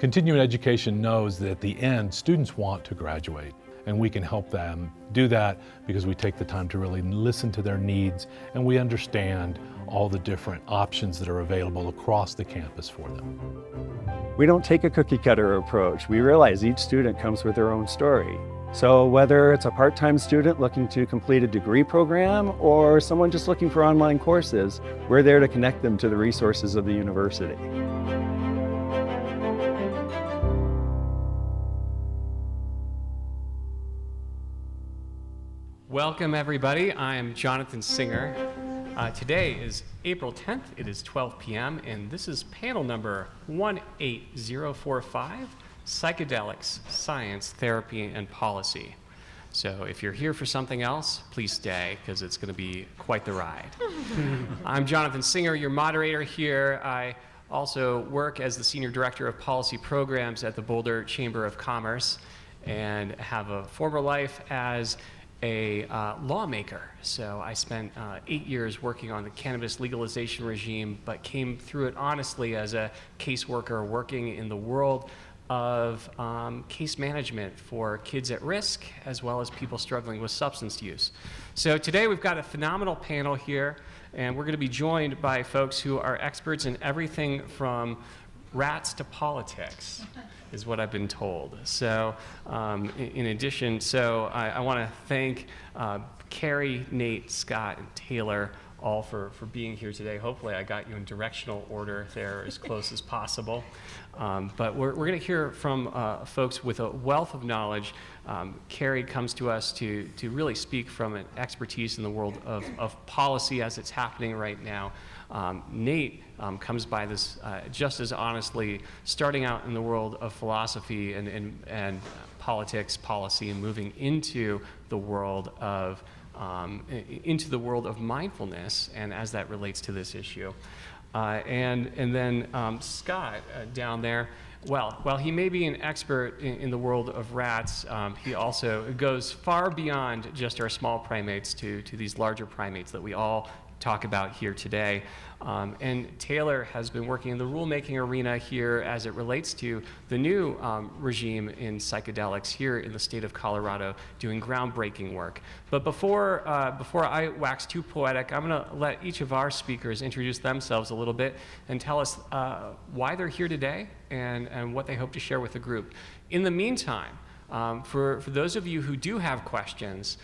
Continuing education knows that at the end, students want to graduate, and we can help them do that because we take the time to really listen to their needs and we understand all the different options that are available across the campus for them. We don't take a cookie cutter approach. We realize each student comes with their own story. So whether it's a part-time student looking to complete a degree program or someone just looking for online courses, we're there to connect them to the resources of the university. Welcome everybody, I'm Jonathan Singer. Today is April 10th, it is 12 p.m. and this is panel number 18045, Psychedelics, Science, Therapy, and Policy. So if you're here for something else, please stay because it's going to be quite the ride. I'm Jonathan Singer, your moderator here. I also work as the Senior Director of Policy Programs at the Boulder Chamber of Commerce and have a former life as a lawmaker. So I spent 8 years working on the cannabis legalization regime, but came through it honestly as a caseworker working in the world of case management for kids at risk, as well as people struggling with substance use. So today we've got a phenomenal panel here, and we're going to be joined by folks who are experts in everything from rats to politics, is what I've been told. So in addition, I want to thank Carrie, Nate, Scott, and Taylor all for being here today. Hopefully I got you in directional order there as close as possible. But we're going to hear from folks with a wealth of knowledge. Carrie comes to us to really speak from an expertise in the world of policy as it's happening right now. Nate comes by this just as honestly, starting out in the world of philosophy and politics, policy, and moving into the world of mindfulness, and as that relates to this issue. And then Scott down there, well, while he may be an expert in the world of rats, he also goes far beyond just our small primates to these larger primates that we all talk about here today. And Taylor has been working in the rulemaking arena here as it relates to the new regime in psychedelics here in the state of Colorado, doing groundbreaking work. But before I wax too poetic, I'm going to let each of our speakers introduce themselves a little bit and tell us why they're here today and what they hope to share with the group. In the meantime, for those of you who do have questions,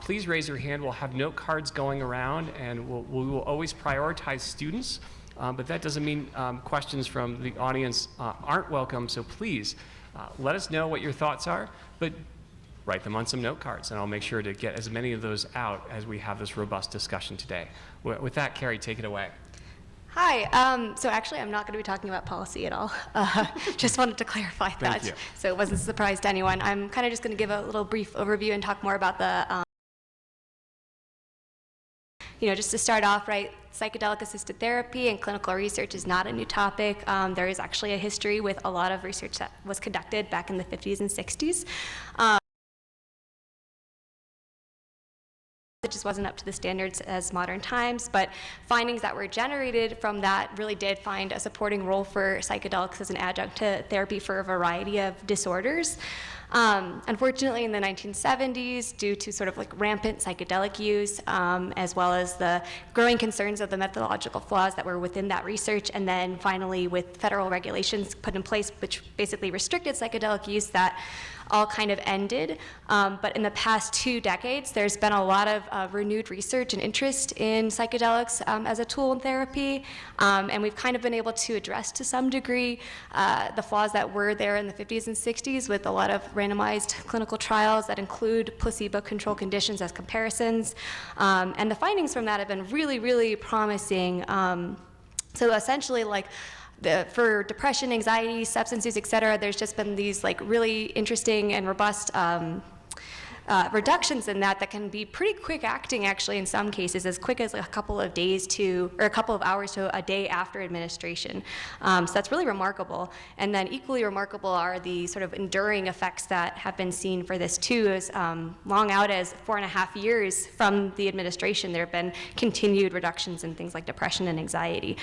please raise your hand. We'll have note cards going around, and we will always prioritize students, but that doesn't mean questions from the audience aren't welcome, so please let us know what your thoughts are, but write them on some note cards, and I'll make sure to get as many of those out as we have this robust discussion today. With that, Carrie, take it away. Hi, so actually I'm not going to be talking about policy at all. Just wanted to clarify that. Thank you. So it wasn't a surprise to anyone. I'm kind of just going to give a little brief overview and talk more about the, just to start off, right, psychedelic assisted therapy and clinical research is not a new topic. There is actually a history with a lot of research that was conducted back in the 50s and 60s. It just wasn't up to the standards as modern times, but findings that were generated from that really did find a supporting role for psychedelics as an adjunct to therapy for a variety of disorders. Unfortunately, in the 1970s, due to sort of like rampant psychedelic use, as well as the growing concerns of the methodological flaws that were within that research, and then finally with federal regulations put in place which basically restricted psychedelic use, that all kind of ended. But in the past 2 decades, there's been a lot of renewed research and interest in psychedelics as a tool in therapy, and we've kind of been able to address to some degree the flaws that were there in the 50s and 60s with a lot of randomized clinical trials that include placebo-controlled conditions as comparisons, and the findings from that have been really, really promising. So essentially, like, for depression, anxiety, substance use, et cetera, there's just been these like really interesting and robust reductions in that can be pretty quick acting, actually, in some cases, as quick as a couple of days or a couple of hours to a day after administration. So that's really remarkable. And then equally remarkable are the sort of enduring effects that have been seen for this too, as long out as 4.5 years from the administration. There have been continued reductions in things like depression and anxiety.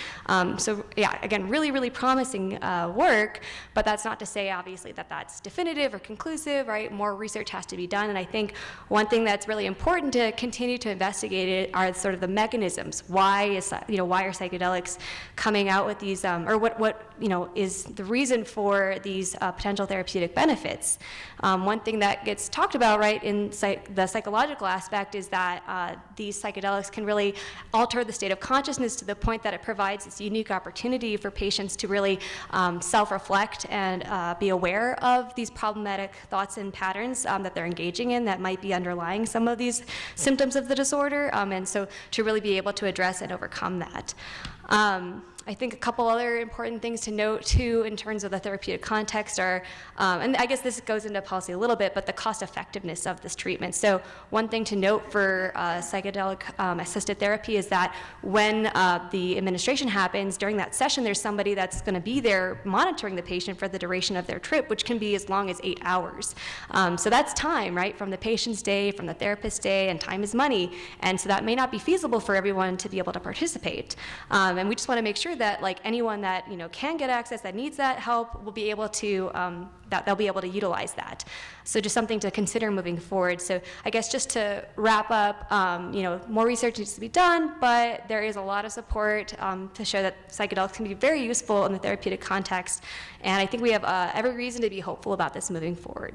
So yeah, again, really, really promising work, but that's not to say, obviously, that that's definitive or conclusive, right? More research has to be done, and I think one thing that's really important to continue to investigate are sort of the mechanisms. Why are psychedelics coming out with these, or what is the reason for these potential therapeutic benefits? One thing that gets talked about, right, in the psychological aspect is that these psychedelics can really alter the state of consciousness to the point that it provides this unique opportunity for patients to really self-reflect and be aware of these problematic thoughts and patterns that they're engaging in that might be underlying some of these symptoms of the disorder, and so to really be able to address and overcome that. I think a couple other important things to note too in terms of the therapeutic context are, and I guess this goes into policy a little bit, but the cost effectiveness of this treatment. So one thing to note for psychedelic assisted therapy is that when the administration happens, during that session, there's somebody that's going to be there monitoring the patient for the duration of their trip, which can be as long as 8 hours. So that's time, right, from the patient's day, from the therapist's day, and time is money. And so that may not be feasible for everyone to be able to participate. And we just want to make sure that anyone that can get access, that needs that help, will be able to that they'll be able to utilize that. So just something to consider moving forward. So I guess just to wrap up, more research needs to be done, but there is a lot of support to show that psychedelics can be very useful in the therapeutic context, and I think we have every reason to be hopeful about this moving forward.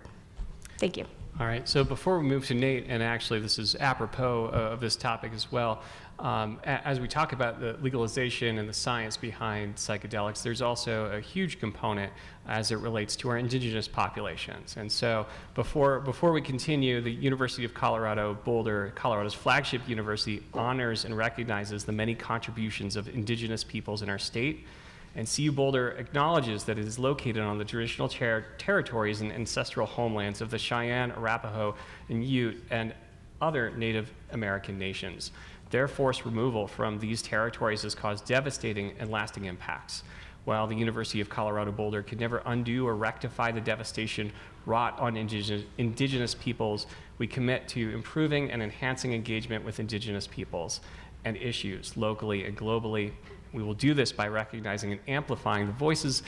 Thank you. All right, so before we move to Nate, and actually this is apropos of this topic as well, as we talk about the legalization and the science behind psychedelics, there's also a huge component as it relates to our indigenous populations. And so before we continue, the University of Colorado Boulder, Colorado's flagship university, honors and recognizes the many contributions of indigenous peoples in our state. And CU Boulder acknowledges that it is located on the traditional territories and ancestral homelands of the Cheyenne, Arapaho, and Ute, and other Native American nations. Their forced removal from these territories has caused devastating and lasting impacts. While the University of Colorado Boulder could never undo or rectify the devastation wrought on indigenous peoples, we commit to improving and enhancing engagement with indigenous peoples and issues locally and globally. We will do this by recognizing and amplifying the voices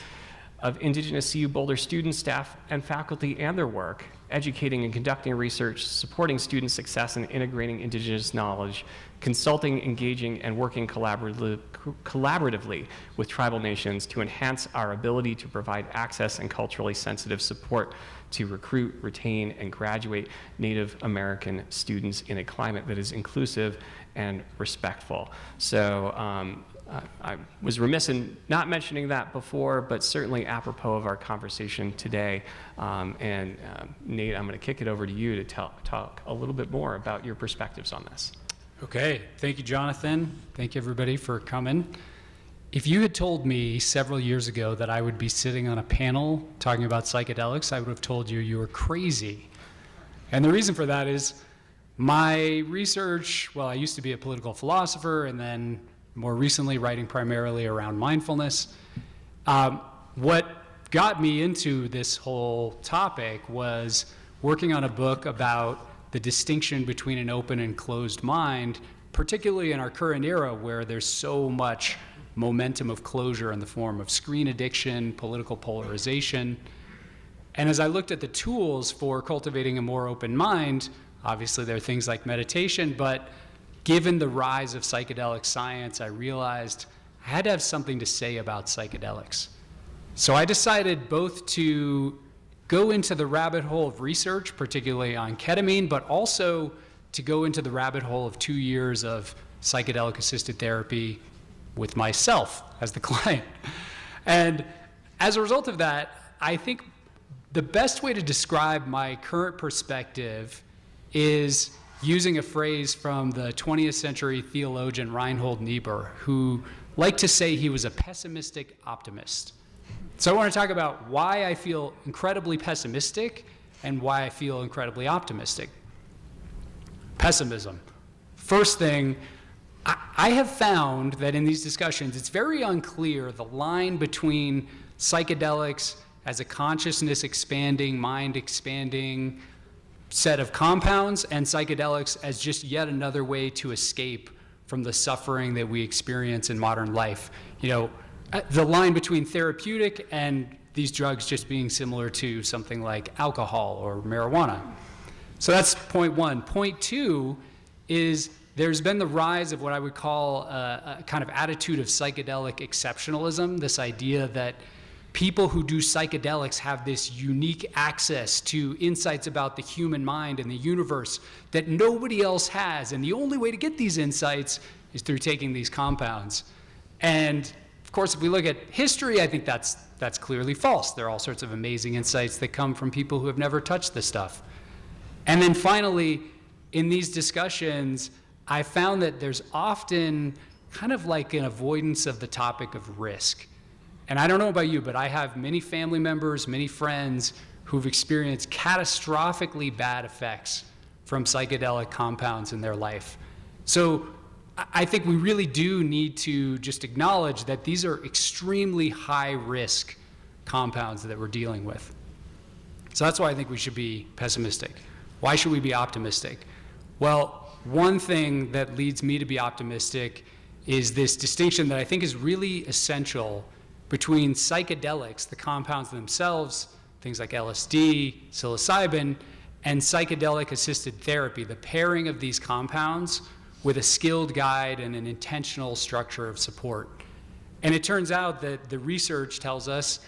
of Indigenous CU Boulder students, staff, and faculty and their work, educating and conducting research, supporting student success and integrating Indigenous knowledge, consulting, engaging, and working collaboratively with tribal nations to enhance our ability to provide access and culturally sensitive support to recruit, retain, and graduate Native American students in a climate that is inclusive and respectful. So I was remiss in not mentioning that before, but certainly apropos of our conversation today. Nate, I'm going to kick it over to you to talk a little bit more about your perspectives on this. Okay, thank you, Jonathan. Thank you, everybody, for coming. If you had told me several years ago that I would be sitting on a panel talking about psychedelics, I would have told you you were crazy. And the reason for that is my research, well, I used to be a political philosopher and then more recently writing primarily around mindfulness. What got me into this whole topic was working on a book about the distinction between an open and closed mind, particularly in our current era where there's so much momentum of closure in the form of screen addiction, political polarization. And as I looked at the tools for cultivating a more open mind, obviously there are things like meditation, but given the rise of psychedelic science, I realized I had to have something to say about psychedelics. So I decided both to go into the rabbit hole of research, particularly on ketamine, but also to go into the rabbit hole of 2 years of psychedelic-assisted therapy with myself as the client. And as a result of that, I think the best way to describe my current perspective is using a phrase from the 20th century theologian Reinhold Niebuhr, who liked to say he was a pessimistic optimist. So I want to talk about why I feel incredibly pessimistic and why I feel incredibly optimistic. pessimism. First thing, I have found that in these discussions, it's very unclear the line between psychedelics as a consciousness expanding, mind expanding set of compounds and psychedelics as just yet another way to escape from the suffering that we experience in modern life. You know, the line between therapeutic and these drugs just being similar to something like alcohol or marijuana. So that's point one. Point two is there's been the rise of what I would call a kind of attitude of psychedelic exceptionalism, this idea that people who do psychedelics have this unique access to insights about the human mind and the universe that nobody else has. And the only way to get these insights is through taking these compounds. And of course, if we look at history, I think that's clearly false. There are all sorts of amazing insights that come from people who have never touched this stuff. And then finally, in these discussions, I found that there's often kind of like an avoidance of the topic of risk. And I don't know about you, but I have many family members, many friends who've experienced catastrophically bad effects from psychedelic compounds in their life. So I think we really do need to just acknowledge that these are extremely high risk compounds that we're dealing with. So that's why I think we should be pessimistic. Why should we be optimistic? Well, one thing that leads me to be optimistic is this distinction that I think is really essential between psychedelics, the compounds themselves, things like LSD, psilocybin, and psychedelic-assisted therapy, the pairing of these compounds with a skilled guide and an intentional structure of support. And it turns out that the research tells us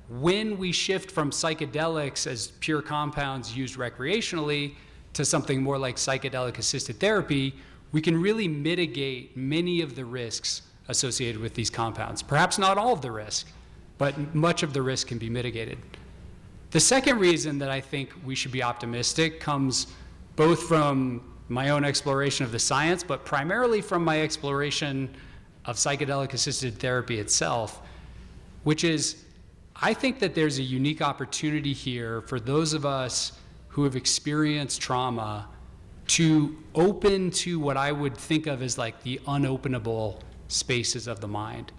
when we shift from psychedelics as pure compounds used recreationally to something more like psychedelic-assisted therapy, we can really mitigate many of the risks associated with these compounds. Perhaps not all of the risk, but much of the risk can be mitigated. The second reason that I think we should be optimistic comes both from my own exploration of the science, but primarily from my exploration of psychedelic-assisted therapy itself, which is I think that there's a unique opportunity here for those of us who have experienced trauma to open to what I would think of as like the unopenable spaces of the mind.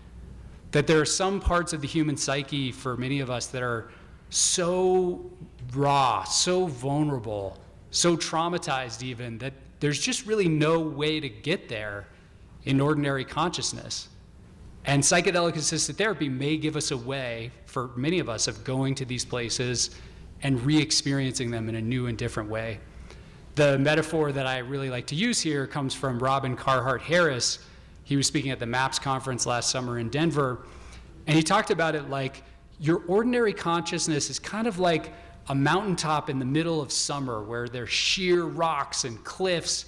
That there are some parts of the human psyche for many of us that are so raw, so vulnerable, so traumatized even, that there's just really no way to get there in ordinary consciousness. And psychedelic-assisted therapy may give us a way, for many of us, of going to these places and re-experiencing them in a new and different way. The metaphor that I really like to use here comes from Robin Carhart Harris. He was speaking at the MAPS conference last summer in Denver, and he talked about it like your ordinary consciousness is kind of like a mountaintop in the middle of summer where there's sheer rocks and cliffs,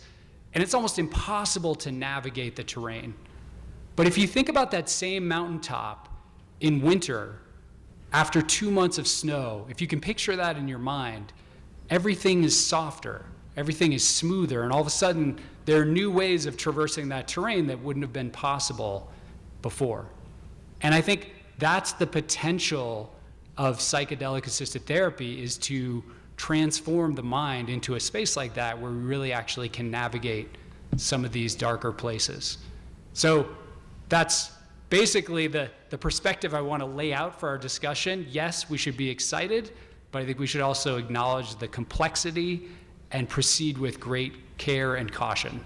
and it's almost impossible to navigate the terrain. But if you think about that same mountaintop in winter, after 2 months of snow, if you can picture that in your mind, everything is softer, everything is smoother, and all of a sudden there are new ways of traversing that terrain that wouldn't have been possible before. And I think that's the potential of psychedelic-assisted therapy, is to transform the mind into a space like that where we really actually can navigate some of these darker places. So that's basically the perspective I want to lay out for our discussion. Yes, we should be excited, but I think we should also acknowledge the complexity and proceed with great care and caution.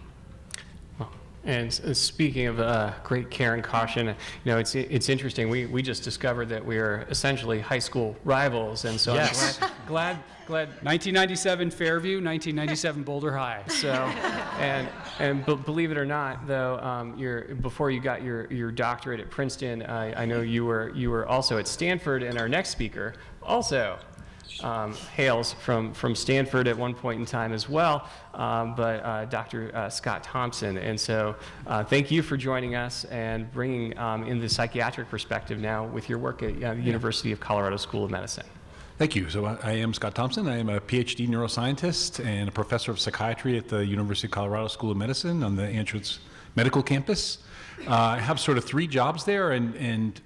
And speaking of great care and caution, you know, it's interesting. We just discovered that we are essentially high school rivals, and so yes. I'm glad. 1997 Fairview, 1997 Boulder High. So, and believe it or not, though, before you got your doctorate at Princeton, I know you were also at Stanford, and our next speaker also hails from Stanford at one point in time as well, but Dr. Scott Thompson. And so thank you for joining us and bringing in the psychiatric perspective now with your work at the University of Colorado School of Medicine. Thank you. So I am Scott Thompson. I am a PhD neuroscientist and a professor of psychiatry at the University of Colorado School of Medicine on the Anschutz Medical Campus. I have sort of 3 jobs there, and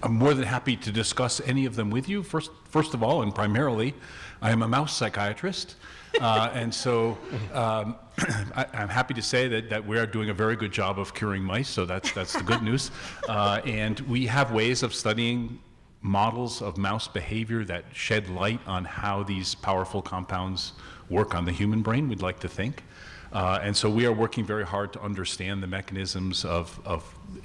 I'm more than happy to discuss any of them with you. First of all, and primarily, I am a mouse psychiatrist. And so I'm happy to say that we are doing a very good job of curing mice, so that's the good news. And we have ways of studying models of mouse behavior that shed light on how these powerful compounds work on the human brain, we'd like to think. And so we are working very hard to understand the mechanisms of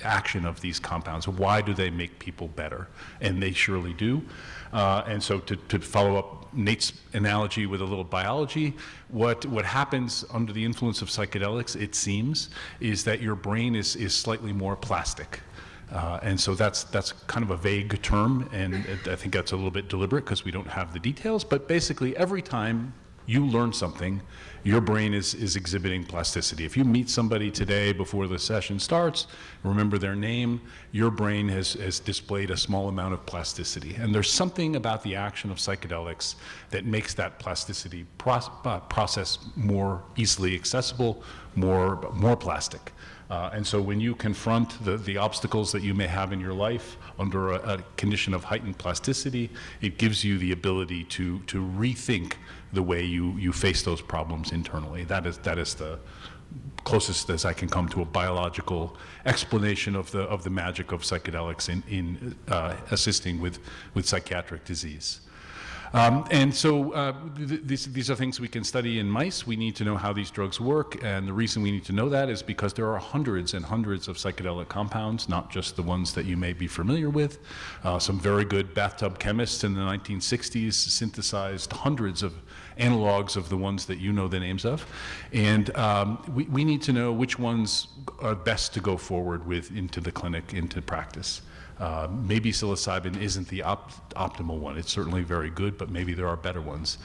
action of these compounds. Why do they make people better? And they surely do. And so to follow up Nate's analogy with a little biology, what happens under the influence of psychedelics, it seems, is that your brain is slightly more plastic. And so that's kind of a vague term, and I think that's a little bit deliberate because we don't have the details, but basically every time you learn something, your brain is exhibiting plasticity. If you meet somebody today before the session starts, remember their name, your brain has displayed a small amount of plasticity. And there's something about the action of psychedelics that makes that plasticity process more easily accessible, more plastic. And so when you confront the obstacles that you may have in your life under a condition of heightened plasticity, it gives you the ability to rethink the way you face those problems internally. That is the closest as I can come to a biological explanation of the magic of psychedelics in assisting with psychiatric disease. And so these are things we can study in mice. We need to know how these drugs work, and the reason we need to know that is because there are hundreds and hundreds of psychedelic compounds, not just the ones that you may be familiar with. Some very good bathtub chemists in the 1960s synthesized hundreds of analogs of the ones that you know the names of, and we need to know which ones are best to go forward with into the clinic, into practice. Maybe psilocybin isn't the optimal one. It's certainly very good, but maybe there are better ones.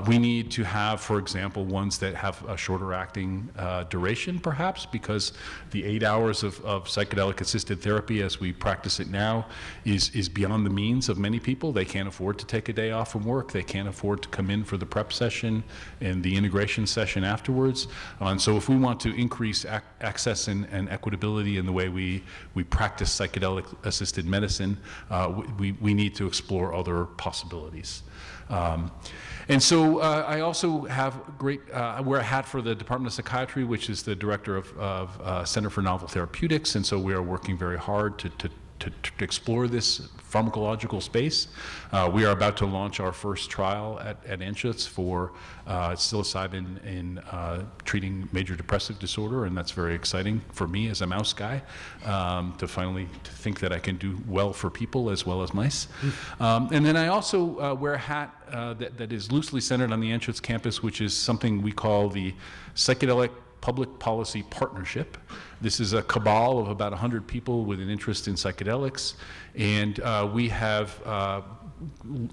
We need to have, for example, ones that have a shorter acting duration, perhaps, because the 8 hours of psychedelic-assisted therapy as we practice it now is beyond the means of many people. They can't afford to take a day off from work. They can't afford to come in for the prep session and the integration session afterwards. And so if we want to increase access and equitability in the way we practice psychedelic-assisted medicine, we need to explore other possibilities. And so I also have I wear a hat for the Department of Psychiatry, which is the director of Center for Novel Therapeutics, and so we are working very hard to explore this pharmacological space. We are about to launch our first trial at Anschutz for psilocybin in treating major depressive disorder, and that's very exciting for me as a mouse guy to finally think that I can do well for people as well as mice. And then I also wear a hat that is loosely centered on the Anschutz campus, which is something we call the Psychedelic Public Policy Partnership. This is a cabal of about 100 people with an interest in psychedelics, and we have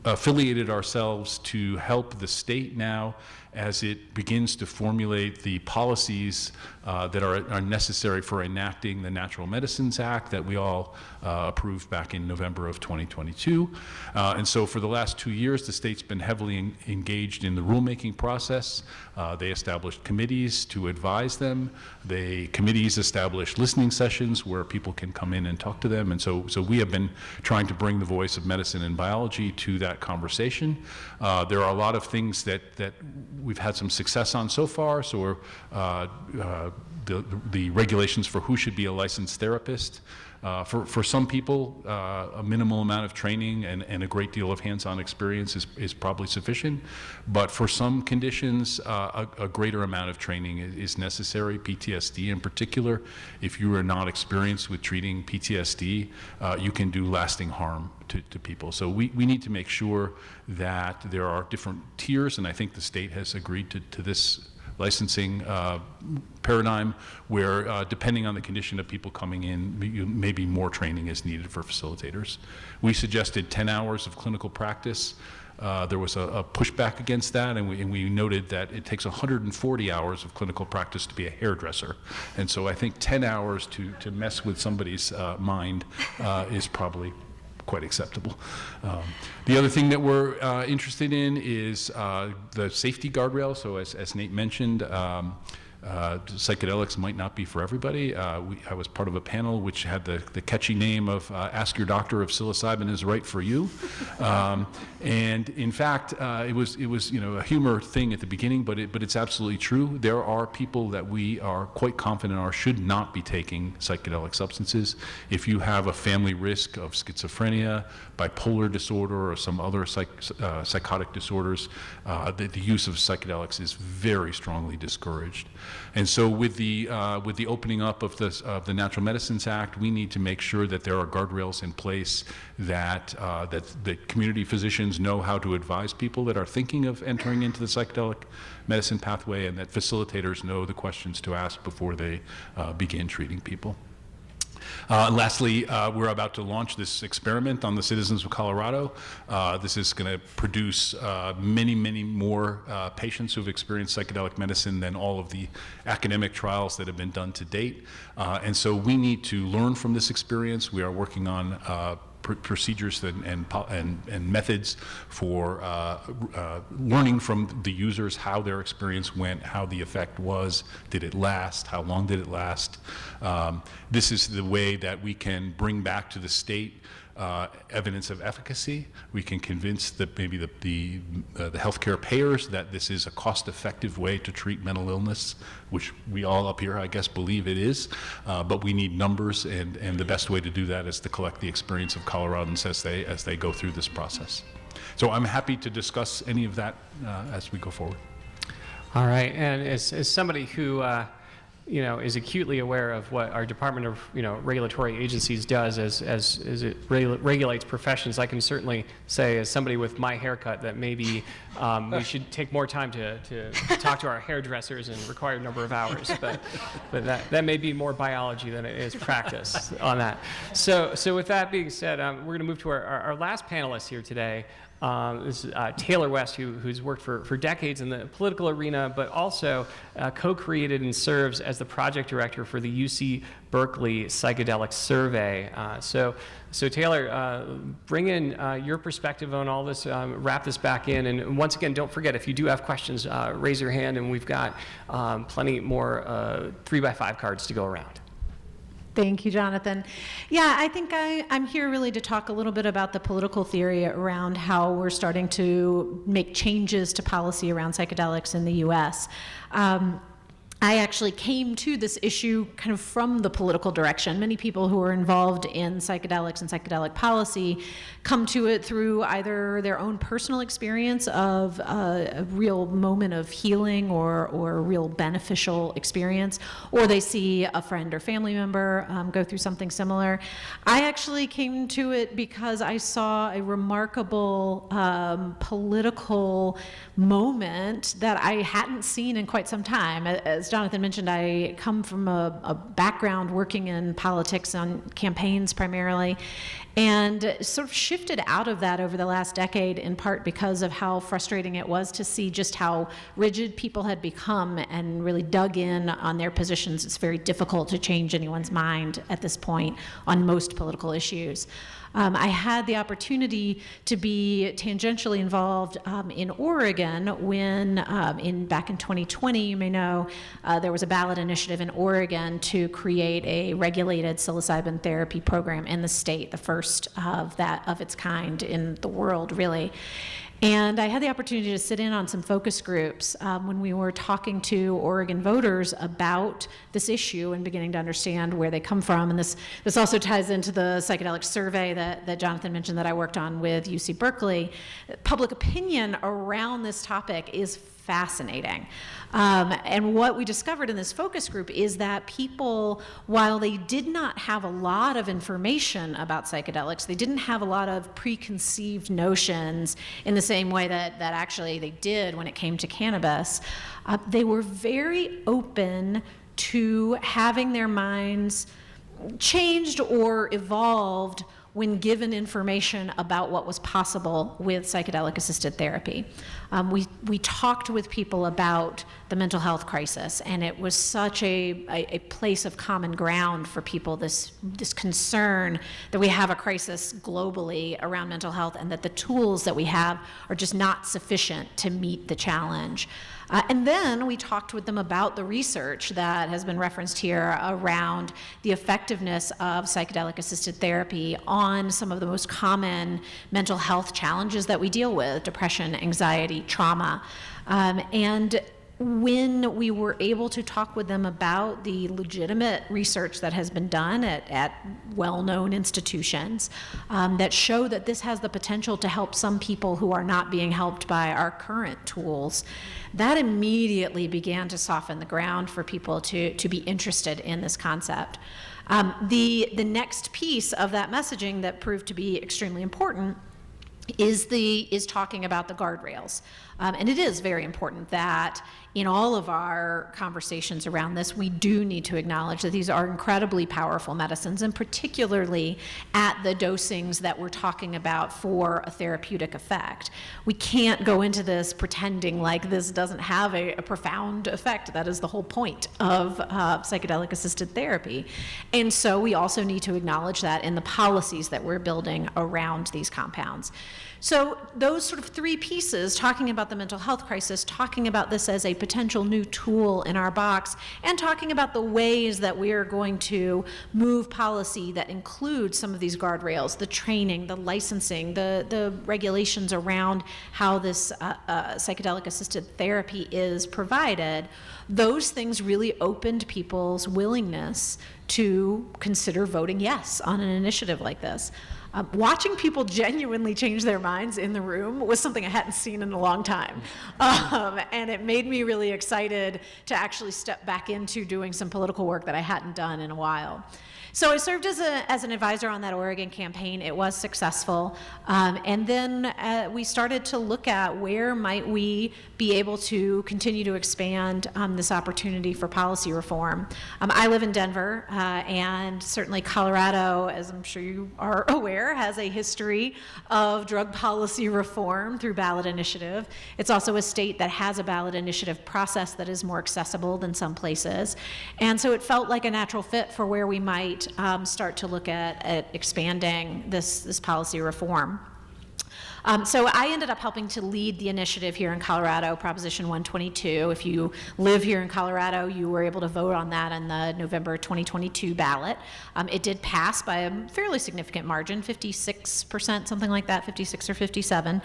affiliated ourselves to help the state now as it begins to formulate the policies that are necessary for enacting the Natural Medicines Act that we all approved back in November of 2022. And so for the last 2 years, the state's been heavily engaged in the rulemaking process. They established committees to advise them. Committees established listening sessions where people can come in and talk to them. And so we have been trying to bring the voice of medicine and biology to that conversation. There are a lot of things that we've had some success on so far. So the regulations for who should be a licensed therapist. For some people, a minimal amount of training and a great deal of hands-on experience is probably sufficient. But for some conditions, a greater amount of training is necessary, PTSD in particular. If you are not experienced with treating PTSD, you can do lasting harm to people. So we need to make sure that there are different tiers, and I think the state has agreed to this licensing paradigm where depending on the condition of people coming in, maybe more training is needed for facilitators. We suggested 10 hours of clinical practice. There was a pushback against that, and we noted that it takes 140 hours of clinical practice to be a hairdresser. And so I think 10 hours to mess with somebody's mind is probably quite acceptable. The other thing that we're interested in is the safety guardrail. So as Nate mentioned, psychedelics might not be for everybody. I was part of a panel which had the catchy name of Ask Your Doctor if Psilocybin is right for you. And in fact, it was a humor thing at the beginning, but it's absolutely true. There are people that we are quite confident should not be taking psychedelic substances. If you have a family risk of schizophrenia, bipolar disorder, or some other psychotic disorders, the use of psychedelics is very strongly discouraged. And so with the opening up of the Natural Medicines Act, we need to make sure that there are guardrails in place that community physicians know how to advise people that are thinking of entering into the psychedelic medicine pathway, and that facilitators know the questions to ask before they begin treating people. Lastly, we're about to launch this experiment on the citizens of Colorado. This is going to produce many, many more patients who've experienced psychedelic medicine than all of the academic trials that have been done to date. And so we need to learn from this experience. We are working on procedures and methods for learning from the users how their experience went, how the effect was, did it last, how long did it last. This is the way that we can bring back to the state evidence of efficacy. We can convince maybe the healthcare payers that this is a cost-effective way to treat mental illness, which we all up here, I guess, believe it is. But we need numbers, and the best way to do that is to collect the experience of Coloradans as they go through this process. So I'm happy to discuss any of that as we go forward. All right, and as somebody who is acutely aware of what our Department of regulatory agencies does as it regulates professions, I can certainly say, as somebody with my haircut, that maybe we should take more time to talk to our hairdressers and require a number of hours. But that may be more biology than it is practice on that. So with that being said, we're going to move to our last panelist here today. This is Taylor West, who's worked for decades in the political arena, but also co-created and serves as the project director for the UC Berkeley Psychedelic Survey. So Taylor, bring in your perspective on all this, wrap this back in, and once again, don't forget, if you do have questions, raise your hand, and we've got plenty more 3x5 cards to go around. Thank you, Jonathan. Yeah, I think I'm here really to talk a little bit about the political theory around how we're starting to make changes to policy around psychedelics in the U.S. I actually came to this issue kind of from the political direction. Many people who are involved in psychedelics and psychedelic policy come to it through either their own personal experience of a real moment of healing or a real beneficial experience, or they see a friend or family member go through something similar. I actually came to it because I saw a remarkable political moment that I hadn't seen in quite some time. As Jonathan mentioned, I come from a background working in politics on campaigns primarily, and sort of shifted out of that over the last decade, in part because of how frustrating it was to see just how rigid people had become and really dug in on their positions. It's very difficult to change anyone's mind at this point on most political issues. I had the opportunity to be tangentially involved in Oregon when, back in 2020, you may know, there was a ballot initiative in Oregon to create a regulated psilocybin therapy program in the state, the first of its kind in the world, really. And I had the opportunity to sit in on some focus groups when we were talking to Oregon voters about this issue and beginning to understand where they come from. And this also ties into the psychedelic survey that Jonathan mentioned that I worked on with UC Berkeley. Public opinion around this topic is fascinating. And what we discovered in this focus group is that people, while they did not have a lot of information about psychedelics, they didn't have a lot of preconceived notions in the same way that actually they did when it came to cannabis. They were very open to having their minds changed or evolved when given information about what was possible with psychedelic-assisted therapy. We talked with people about the mental health crisis, and it was such a place of common ground for people, this concern that we have a crisis globally around mental health and that the tools that we have are just not sufficient to meet the challenge. And then we talked with them about the research that has been referenced here around the effectiveness of psychedelic-assisted therapy on some of the most common mental health challenges that we deal with: depression, anxiety, trauma. And when we were able to talk with them about the legitimate research that has been done at well-known institutions that show that this has the potential to help some people who are not being helped by our current tools, that immediately began to soften the ground for people to be interested in this concept. The next piece of that messaging that proved to be extremely important is talking about the guardrails. And it is very important that in all of our conversations around this, we do need to acknowledge that these are incredibly powerful medicines, and particularly at the dosings that we're talking about for a therapeutic effect. We can't go into this pretending like this doesn't have a profound effect. That is the whole point of psychedelic-assisted therapy. And so we also need to acknowledge that in the policies that we're building around these compounds. So those sort of three pieces, talking about the mental health crisis, talking about this as a potential new tool in our box, and talking about the ways that we are going to move policy that includes some of these guardrails, the training, the licensing, the regulations around how this psychedelic-assisted therapy is provided. Those things really opened people's willingness to consider voting yes on an initiative like this. Watching people genuinely change their minds in the room was something I hadn't seen in a long time. And it made me really excited to actually step back into doing some political work that I hadn't done in a while. So I served as an advisor on that Oregon campaign. It was successful. And then we started to look at where might we be able to continue to expand this opportunity for policy reform. I live in Denver, and certainly Colorado, as I'm sure you are aware, has a history of drug policy reform through ballot initiative. It's also a state that has a ballot initiative process that is more accessible than some places. And so it felt like a natural fit for where we might start to look at expanding this policy reform. So I ended up helping to lead the initiative here in Colorado, Proposition 122. If you live here in Colorado, you were able to vote on that in the November 2022 ballot. It did pass by a fairly significant margin, 56%, something like that, 56 or 57.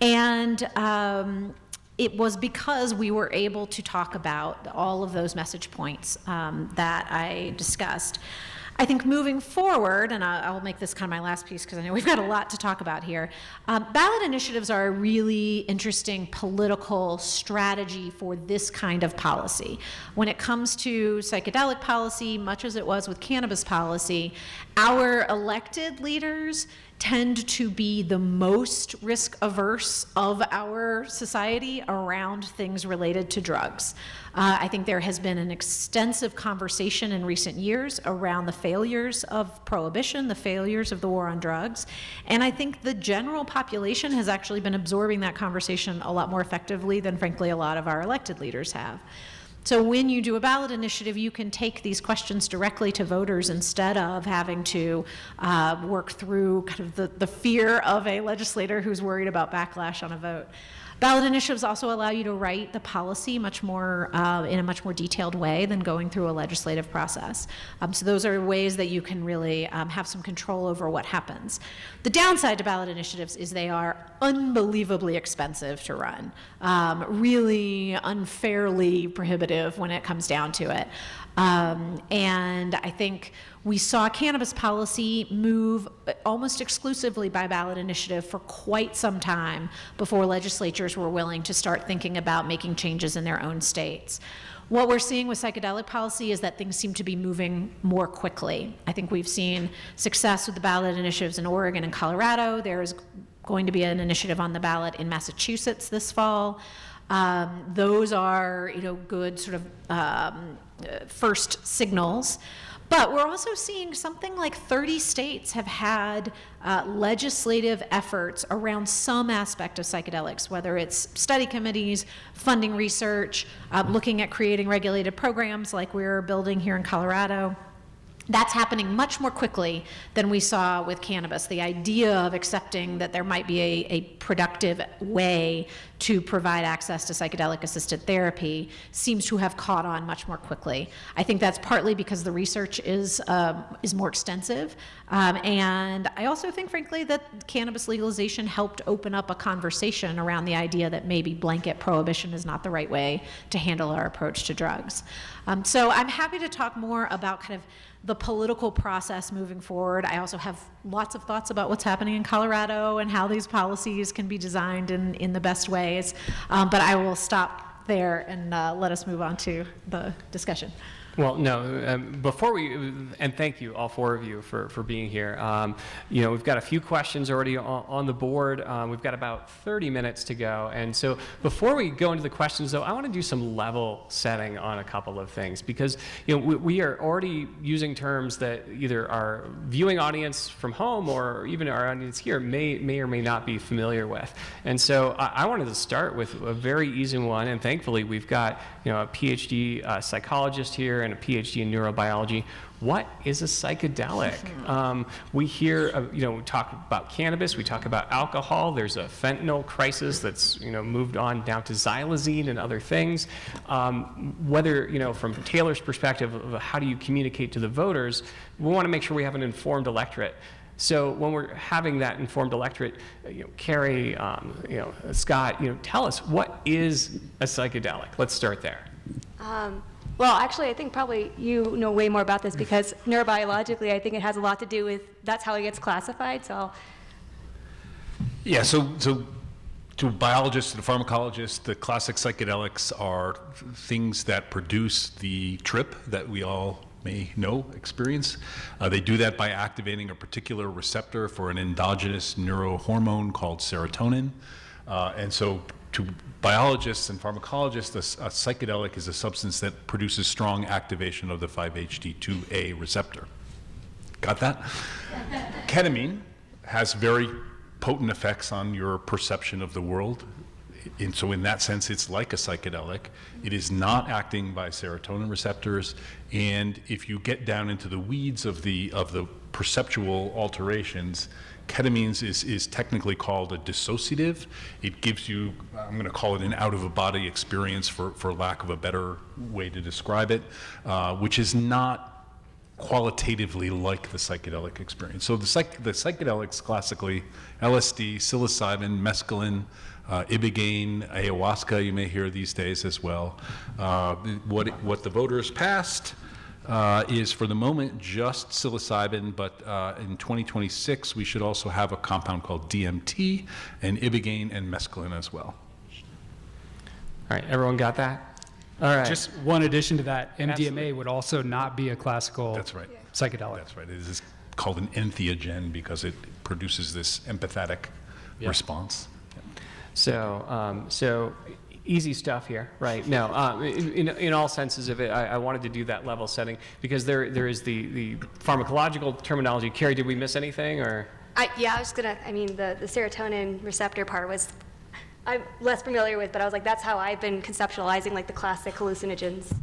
And it was because we were able to talk about all of those message points that I discussed. I think moving forward, and I'll make this kind of my last piece because I know we've got a lot to talk about here, ballot initiatives are a really interesting political strategy for this kind of policy. When it comes to psychedelic policy, much as it was with cannabis policy, our elected leaders tend to be the most risk-averse of our society around things related to drugs. I think there has been an extensive conversation in recent years around the failures of prohibition, the failures of the war on drugs, and I think the general population has actually been absorbing that conversation a lot more effectively than, frankly, a lot of our elected leaders have. So when you do a ballot initiative, you can take these questions directly to voters instead of having to work through kind of the fear of a legislator who's worried about backlash on a vote. Ballot initiatives also allow you to write the policy much more in a much more detailed way than going through a legislative process. So those are ways that you can really have some control over what happens. The downside to ballot initiatives is they are unbelievably expensive to run, really unfairly prohibitive when it comes down to it. And I think we saw cannabis policy move almost exclusively by ballot initiative for quite some time before legislatures were willing to start thinking about making changes in their own states. What we're seeing with psychedelic policy is that things seem to be moving more quickly. I think we've seen success with the ballot initiatives in Oregon and Colorado. There's going to be an initiative on the ballot in Massachusetts this fall. Those are, good sort of first signals. But we're also seeing something like 30 states have had legislative efforts around some aspect of psychedelics, whether it's study committees, funding research, looking at creating regulated programs like we're building here in Colorado. That's happening much more quickly than we saw with cannabis. The idea of accepting that there might be a productive way to provide access to psychedelic-assisted therapy seems to have caught on much more quickly. I think that's partly because the research is more extensive, and I also think, frankly, that cannabis legalization helped open up a conversation around the idea that maybe blanket prohibition is not the right way to handle our approach to drugs. So I'm happy to talk more about kind of the political process moving forward. I also have lots of thoughts about what's happening in Colorado and how these policies can be designed in the best ways. But I will stop there and let us move on to the discussion. Well, no, before we, and thank you, all four of you, for being here. You know, we've got a few questions already on the board. We've got about 30 minutes to go. And so before we go into the questions, though, I want to do some level setting on a couple of things, because, you know, we are already using terms that either our viewing audience from home or even our audience here may or may not be familiar with. And so I wanted to start with a very easy one, and thankfully we've got, you know, a PhD psychologist here and a PhD in neurobiology. What is a psychedelic? We hear, you know, we talk about cannabis, we talk about alcohol. There's a fentanyl crisis that's, you know, moved on down to xylazine and other things. Whether, you know, from Taylor's perspective of how do you communicate to the voters, we want to make sure we have an informed electorate. So when we're having that informed electorate, you know, Carrie, you know, Scott, you know, tell us, what is a psychedelic? Let's start there. Well, actually, I think probably you know way more about this, because neurobiologically, I think it has a lot to do with, that's how it gets classified. So, Yeah, so to biologists and pharmacologists, the classic psychedelics are things that produce the trip that we all may know, experience. They do that by activating a particular receptor for an endogenous neurohormone called serotonin. And so to biologists and pharmacologists, a psychedelic is a substance that produces strong activation of the 5-HT2A receptor. Got that? Ketamine has very potent effects on your perception of the world. And so in that sense, it's like a psychedelic. It is not acting by serotonin receptors. And if you get down into the weeds of the perceptual alterations, ketamine is technically called a dissociative. It gives you, I'm going to call it an out-of-a-body experience for lack of a better way to describe it, which is not qualitatively like the psychedelic experience. So the psychedelics classically, LSD, psilocybin, mescaline, ibogaine, ayahuasca, you may hear these days as well. What the voters passed is for the moment just psilocybin, but in 2026 we should also have a compound called DMT and ibogaine and mescaline as well. All right, everyone got that? All right. Just one addition to that, MDMA Absolutely. would also not be a classical That's right. psychedelic. That's right. It is called an entheogen because it produces this empathetic response. So, so easy stuff here, right? No, in all senses of it, I wanted to do that level setting because there is the pharmacological terminology. Carrie, did we miss anything, or? yeah, I was gonna, I mean, the serotonin receptor part was, I'm less familiar with, but I was like, that's how I've been conceptualizing like the classic hallucinogens.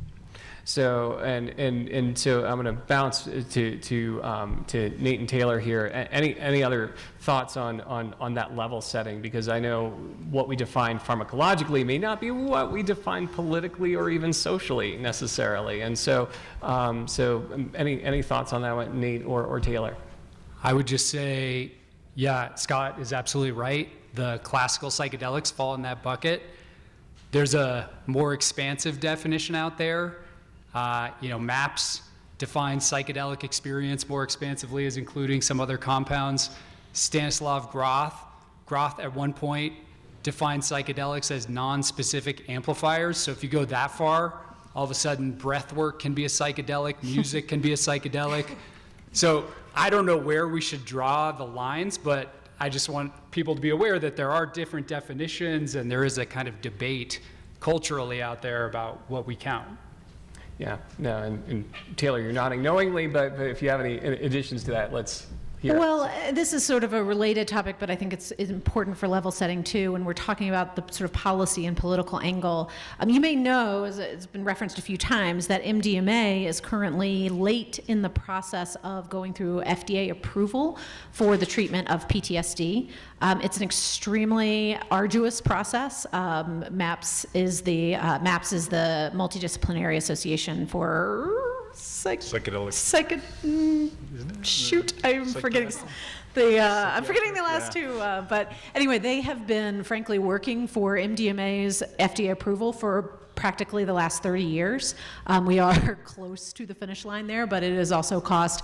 So and so I'm going to bounce to Nate and Taylor here. Any other thoughts on that level setting? Because I know what we define pharmacologically may not be what we define politically or even socially necessarily. And so any thoughts on that one, Nate or Taylor? I would just say, yeah, Scott is absolutely right. The classical psychedelics fall in that bucket. There's a more expansive definition out there. MAPS defines psychedelic experience more expansively as including some other compounds. Stanislav Groth at one point defined psychedelics as non-specific amplifiers. So if you go that far, all of a sudden breath work can be a psychedelic, music can be a psychedelic. So I don't know where we should draw the lines, but I just want people to be aware that there are different definitions and there is a kind of debate culturally out there about what we count. Yeah, no, and Taylor, you're nodding knowingly, but if you have any additions to that, let's here. Well, this is sort of a related topic, but I think it's important for level setting too. When we're talking about the sort of policy and political angle, you may know, as it's been referenced a few times, that MDMA is currently late in the process of going through FDA approval for the treatment of PTSD. It's an extremely arduous process. MAPS is the Multidisciplinary Association for Psychedelics. Shoot, I'm forgetting I'm forgetting the last two. But anyway, they have been, frankly, working for MDMA's FDA approval for practically the last 30 years. We are close to the finish line there, but it has also cost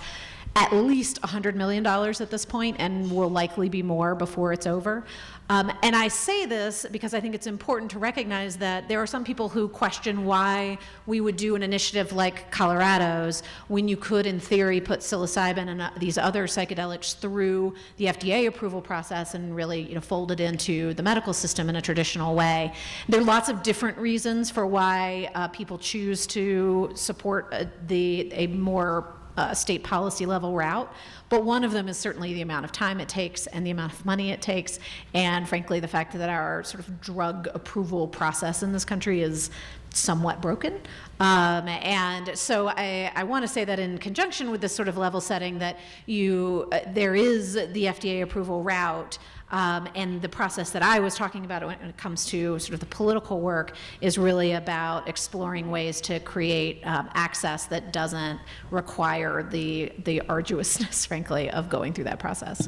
at least $100 million at this point, and will likely be more before it's over. And I say this because I think it's important to recognize that there are some people who question why we would do an initiative like Colorado's when you could, in theory, put psilocybin and these other psychedelics through the FDA approval process and really, fold it into the medical system in a traditional way. There are lots of different reasons for why people choose to support a more state policy level route, but one of them is certainly the amount of time it takes and the amount of money it takes, and frankly the fact that our sort of drug approval process in this country is somewhat broken. And so I want to say that in conjunction with this sort of level setting that there is the FDA approval route, and the process that I was talking about when it comes to sort of the political work is really about exploring ways to create access that doesn't require the arduousness, frankly, of going through that process.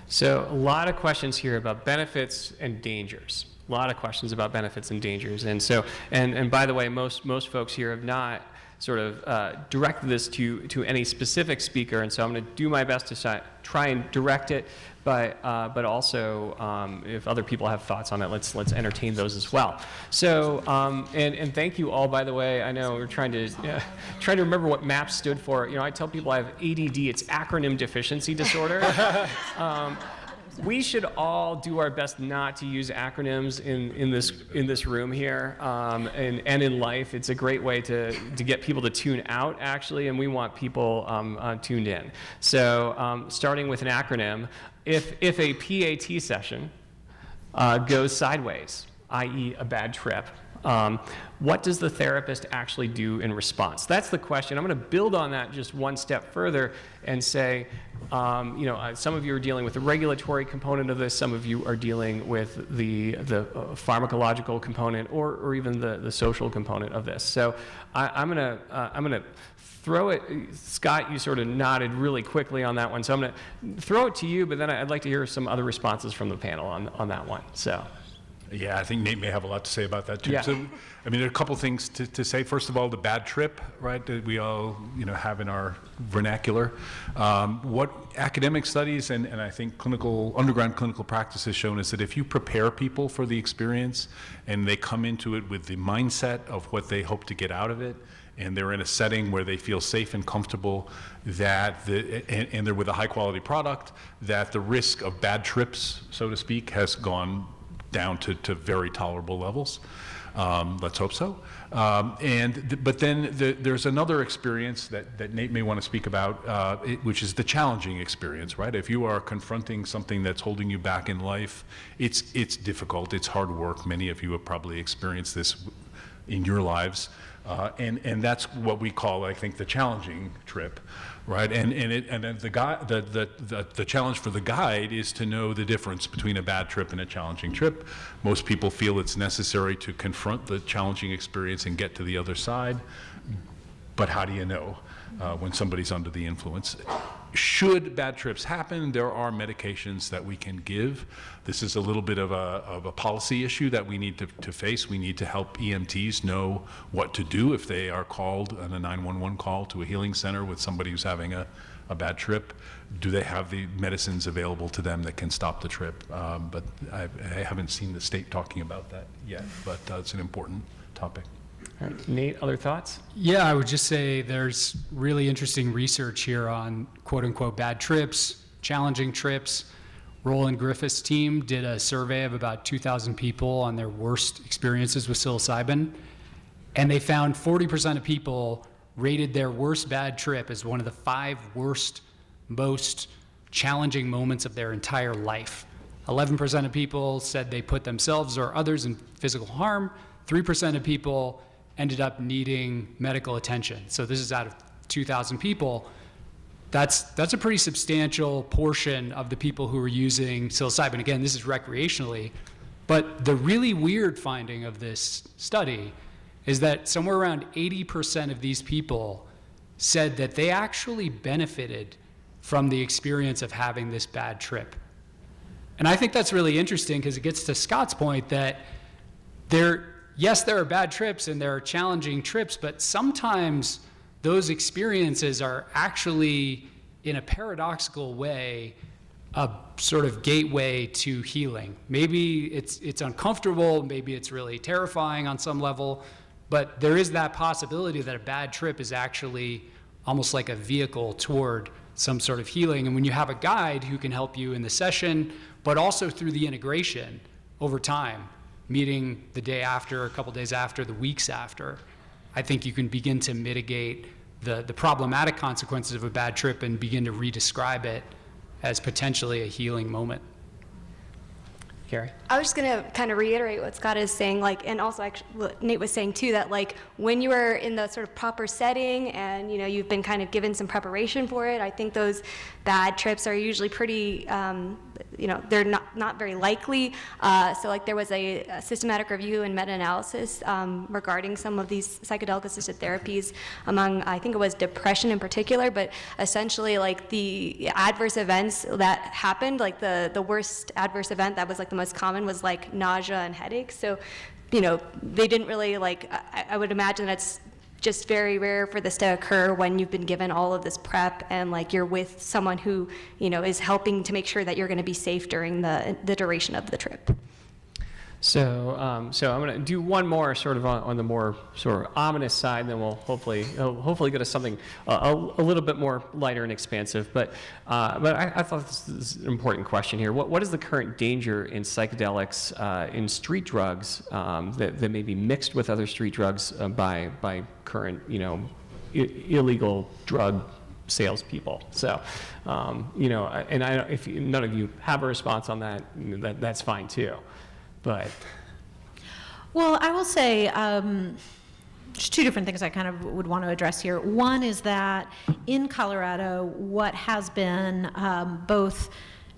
So a lot of questions here about benefits and dangers. A lot of questions about benefits and dangers. And so, and by the way, most folks here have not sort of directed this to any specific speaker, and so I'm going to do my best to try and direct it, but also if other people have thoughts on it, let's entertain those as well. So and thank you all, by the way. I know we're trying to remember what MAPS stood for. I tell people I have ADD. It's acronym deficiency disorder. We should all do our best not to use acronyms in this room here, and in life. It's a great way to get people to tune out, actually, and we want people tuned in. So starting with an acronym, if a PAT session goes sideways, i.e. a bad trip, what does the therapist actually do in response? That's the question. I'm going to build on that just one step further and say, some of you are dealing with the regulatory component of this, some of you are dealing with the pharmacological component, or even the social component of this. So I'm gonna throw it. Scott, you sort of nodded really quickly on that one, so I'm gonna throw it to you, but then I'd like to hear some other responses from the panel on that one. So. Yeah, I think Nate may have a lot to say about that too. Yeah. So, there are a couple things to say. First of all, the bad trip, right, that we all, have in our vernacular. What academic studies and I think underground clinical practice has shown is that if you prepare people for the experience and they come into it with the mindset of what they hope to get out of it, and they're in a setting where they feel safe and comfortable, and they're with a high quality product, that the risk of bad trips, so to speak, has gone down to very tolerable levels. Let's hope so. But then there's another experience that Nate may want to speak about, which is the challenging experience, right? If you are confronting something that's holding you back in life, it's difficult, it's hard work. Many of you have probably experienced this in your lives. And that's what we call, I think, the challenging trip, right? And the challenge for the guide is to know the difference between a bad trip and a challenging trip. Most people feel it's necessary to confront the challenging experience and get to the other side. But how do you know when somebody's under the influence? Should bad trips happen, there are medications that we can give. This is a little bit of a policy issue that we need to face. We need to help EMTs know what to do if they are called on a 911 call to a healing center with somebody who's having a bad trip. Do they have the medicines available to them that can stop the trip? But I haven't seen the state talking about that yet, but it's an important topic. All right. Nate, other thoughts? Yeah, I would just say there's really interesting research here on quote unquote bad trips, challenging trips. Roland Griffith's team did a survey of about 2,000 people on their worst experiences with psilocybin, and they found 40% of people rated their worst bad trip as one of the 5 worst, most challenging moments of their entire life. 11% of people said they put themselves or others in physical harm. 3% of people ended up needing medical attention. So this is out of 2,000 people. That's a pretty substantial portion of the people who are using psilocybin. Again, this is recreationally. But the really weird finding of this study is that somewhere around 80% of these people said that they actually benefited from the experience of having this bad trip. And I think that's really interesting because it gets to Scott's point that yes, there are bad trips and there are challenging trips, but sometimes those experiences are actually, in a paradoxical way, a sort of gateway to healing. Maybe it's uncomfortable, maybe it's really terrifying on some level, but there is that possibility that a bad trip is actually almost like a vehicle toward some sort of healing. And when you have a guide who can help you in the session, but also through the integration over time, meeting the day after, a couple days after, the weeks after, I think you can begin to mitigate the problematic consequences of a bad trip and begin to redescribe it as potentially a healing moment. Carrie? I was just gonna kind of reiterate what Scott is saying, and also actually what Nate was saying too, that when you are in the sort of proper setting and you've been kind of given some preparation for it, I think those bad trips are usually pretty, they're not very likely. So there was a systematic review and meta-analysis regarding some of these psychedelic-assisted therapies among, I think it was depression in particular, but essentially the adverse events that happened, the worst adverse event that was the most common was nausea and headaches. So, they didn't really I would imagine that's just very rare for this to occur when you've been given all of this prep and you're with someone who, is helping to make sure that you're going to be safe during the duration of the trip. So I'm going to do one more sort of on the more sort of ominous side, and then we'll hopefully get to something a little bit more lighter and expansive. But I thought this is an important question here. What is the current danger in psychedelics, in street drugs that may be mixed with other street drugs by current illegal drug salespeople? So and if none of you have a response on that, that's fine too. But well, I will say there's two different things I kind of would want to address here. One is that in Colorado, what has been both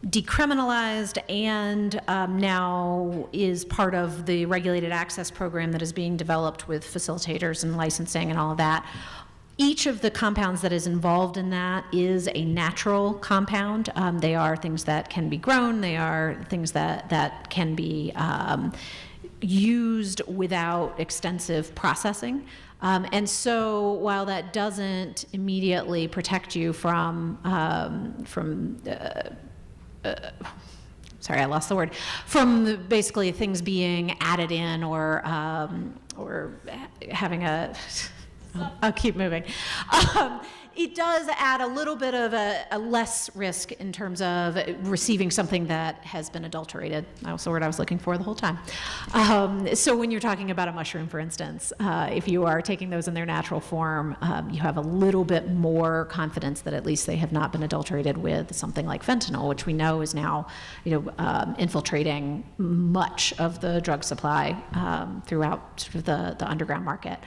decriminalized and now is part of the regulated access program that is being developed with facilitators and licensing and all of that. Each of the compounds that is involved in that is a natural compound. They are things that can be grown. They are things that can be used without extensive processing. And so while that doesn't immediately protect you from sorry, I lost the word, from basically things being added in or having a, I'll keep moving. It does add a little bit of a less risk in terms of receiving something that has been adulterated. That was the word I was looking for the whole time. So when you're talking about a mushroom, for instance, if you are taking those in their natural form, you have a little bit more confidence that at least they have not been adulterated with something like fentanyl, which we know is now, infiltrating much of the drug supply throughout sort of the underground market.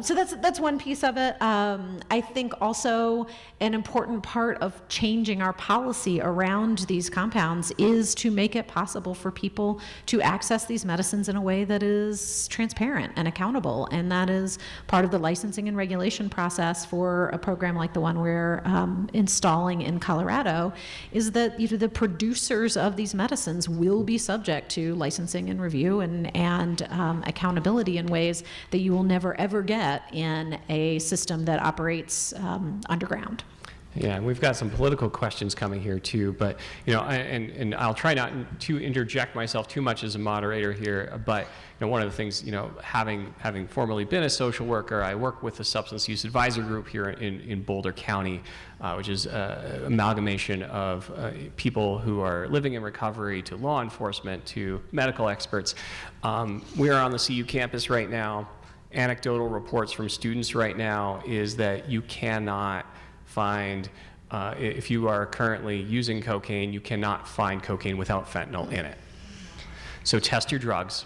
So that's one piece of it. I think also an important part of changing our policy around these compounds is to make it possible for people to access these medicines in a way that is transparent and accountable. And that is part of the licensing and regulation process for a program like the one we're installing in Colorado, is that the producers of these medicines will be subject to licensing and review and accountability in ways that you will never ever get in a system that operates underground. Yeah, and we've got some political questions coming here too, but and I'll try not to interject myself too much as a moderator here, but one of the things, having formerly been a social worker, I work with the substance use advisor group here in Boulder County, which is an amalgamation of people who are living in recovery to law enforcement to medical experts. We are on the CU campus right now. Anecdotal reports from students right now is that you cannot find if you are currently using cocaine, you cannot find cocaine without fentanyl in it. So test your drugs.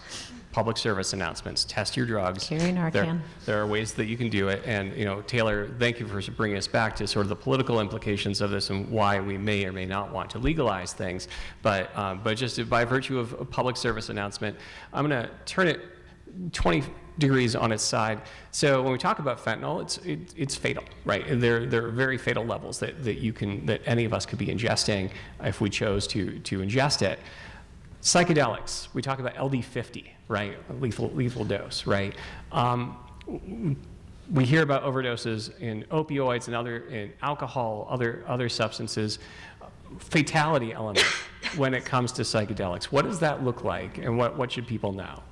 Public service announcements. Test your drugs. Carry Narcan. There are ways that you can do it. And Taylor, thank you for bringing us back to sort of the political implications of this and why we may or may not want to legalize things. But just by virtue of a public service announcement, I'm going to turn it 20 degrees on its side. So when we talk about fentanyl, it's fatal, right? And there are very fatal levels that any of us could be ingesting if we chose to ingest it. Psychedelics, we talk about LD50, right? Lethal dose, right? We hear about overdoses in opioids and in alcohol, other substances. Fatality element when it comes to psychedelics. What does that look like, and what should people know?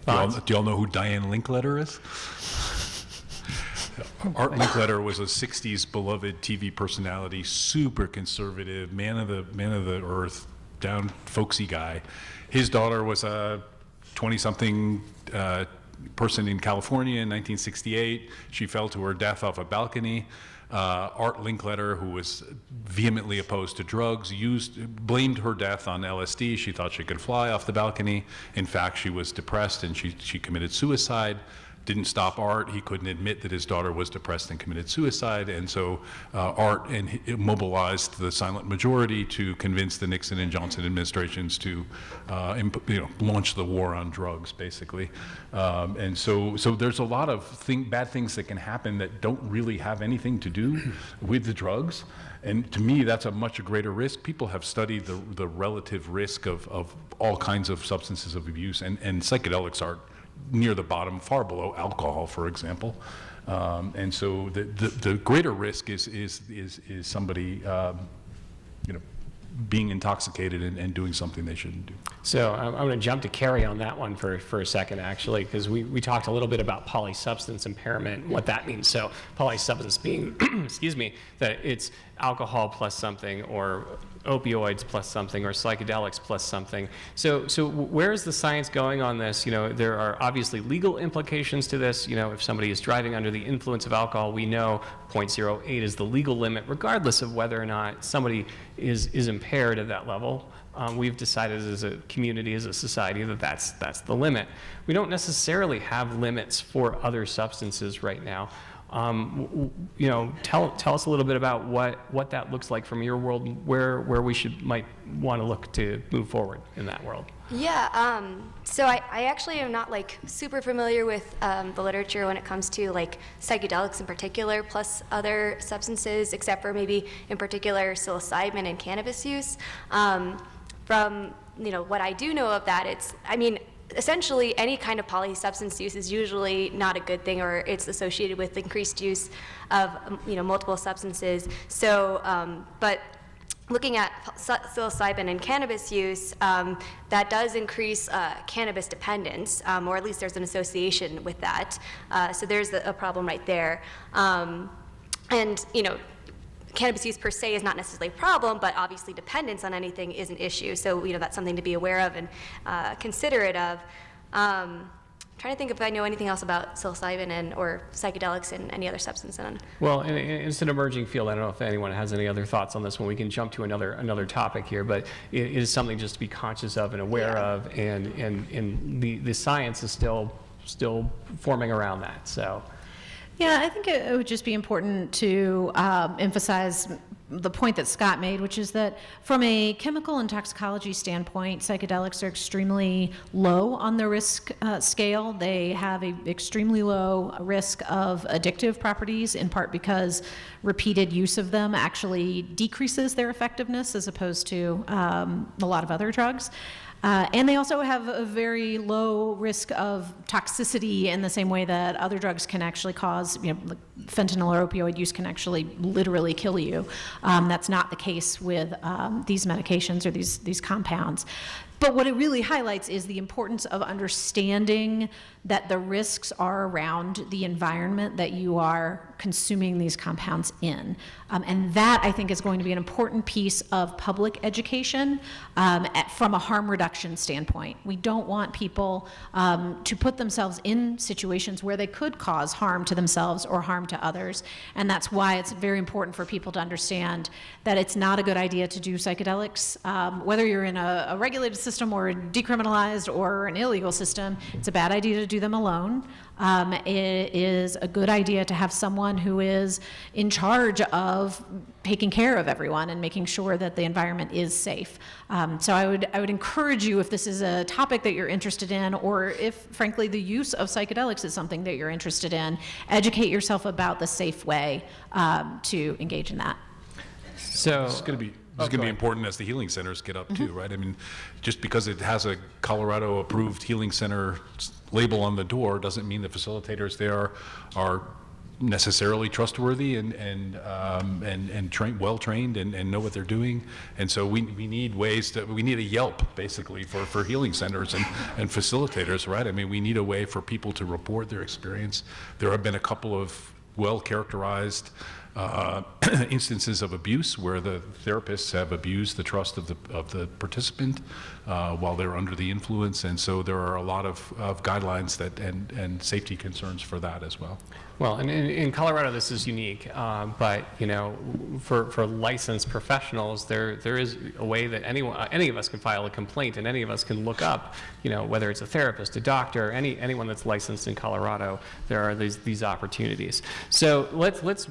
Do y'all know who Diane Linkletter is? Art Linkletter was a 60s beloved TV personality, super conservative, man of the earth, down folksy guy. His daughter was a 20-something person in California in 1968. She fell to her death off a balcony. Art Linkletter, who was vehemently opposed to drugs, blamed her death on LSD. She thought she could fly off the balcony. In fact, she was depressed and she committed suicide. Didn't stop Art. He couldn't admit that his daughter was depressed and committed suicide, and so Art mobilized the silent majority to convince the Nixon and Johnson administrations to launch the war on drugs, basically. And so there's a lot of bad things that can happen that don't really have anything to do with the drugs. And to me, that's a much greater risk. People have studied the relative risk of all kinds of substances of abuse, and psychedelics are near the bottom, far below alcohol, for example. And so the greater risk is somebody being intoxicated and doing something they shouldn't do. So I'm going to jump to Carrie on that one for a second, actually, because we talked a little bit about polysubstance impairment, what that means. So polysubstance being, excuse me, that it's alcohol plus something, or opioids plus something, or psychedelics plus something. So where is the science going on this? There are obviously legal implications to this. If somebody is driving under the influence of alcohol, we know 0.08 is the legal limit, regardless of whether or not somebody is impaired at that level. We've decided as a community, as a society, that's the limit. We don't necessarily have limits for other substances right now. Tell us a little bit about what that looks like from your world, where we might want to look to move forward in that world. Yeah, so I actually am not super familiar with the literature when it comes to psychedelics in particular, plus other substances, except for maybe in particular psilocybin and cannabis use. From what I do know of that, essentially any kind of polysubstance use is usually not a good thing, or it's associated with increased use of multiple substances. So, but looking at psilocybin and cannabis use, that does increase cannabis dependence, or at least there's an association with that. So there's a problem right there. And cannabis use per se is not necessarily a problem, but obviously dependence on anything is an issue. So that's something to be aware of and considerate of. Trying to think if I know anything else about psilocybin or psychedelics and any other substance. Well, it's an emerging field. I don't know if anyone has any other thoughts on this one. We can jump to another topic here, but it is something just to be conscious of and aware of, and the science is still forming around that. So. Yeah, I think it would just be important to emphasize the point that Scott made, which is that from a chemical and toxicology standpoint, psychedelics are extremely low on the risk scale. They have an extremely low risk of addictive properties, in part because repeated use of them actually decreases their effectiveness as opposed to a lot of other drugs. And they also have a very low risk of toxicity in the same way that other drugs can actually cause, fentanyl or opioid use can actually literally kill you. That's not the case with these medications or these compounds. But what it really highlights is the importance of understanding that the risks are around the environment that you are consuming these compounds in. And that, I think, is going to be an important piece of public education from a harm reduction standpoint. We don't want people to put themselves in situations where they could cause harm to themselves or harm to others. And that's why it's very important for people to understand that it's not a good idea to do psychedelics. Whether you're in a regulated system or decriminalized or an illegal system, it's a bad idea to do them alone. It is a good idea to have someone who is in charge of taking care of everyone and making sure that the environment is safe. So I would encourage you, if this is a topic that you're interested in, or if, frankly, the use of psychedelics is something that you're interested in, educate yourself about the safe way to engage in that. So This is going to be important as the healing centers get up too, right? I mean, just because it has a Colorado approved healing center label on the door doesn't mean the facilitators there are necessarily trustworthy and well trained and know what they're doing. And so we need we need a Yelp basically for healing centers and facilitators, right? I mean, we need a way for people to report their experience. There have been a couple of well characterized instances of abuse where the therapists have abused the trust of the participant while they're under the influence, and so there are a lot of guidelines that and safety concerns for that as well. Well, and in Colorado, this is unique, but for licensed professionals, there is a way that any of us can file a complaint, and any of us can look up, whether it's a therapist, a doctor, anyone that's licensed in Colorado. There are these opportunities. So let's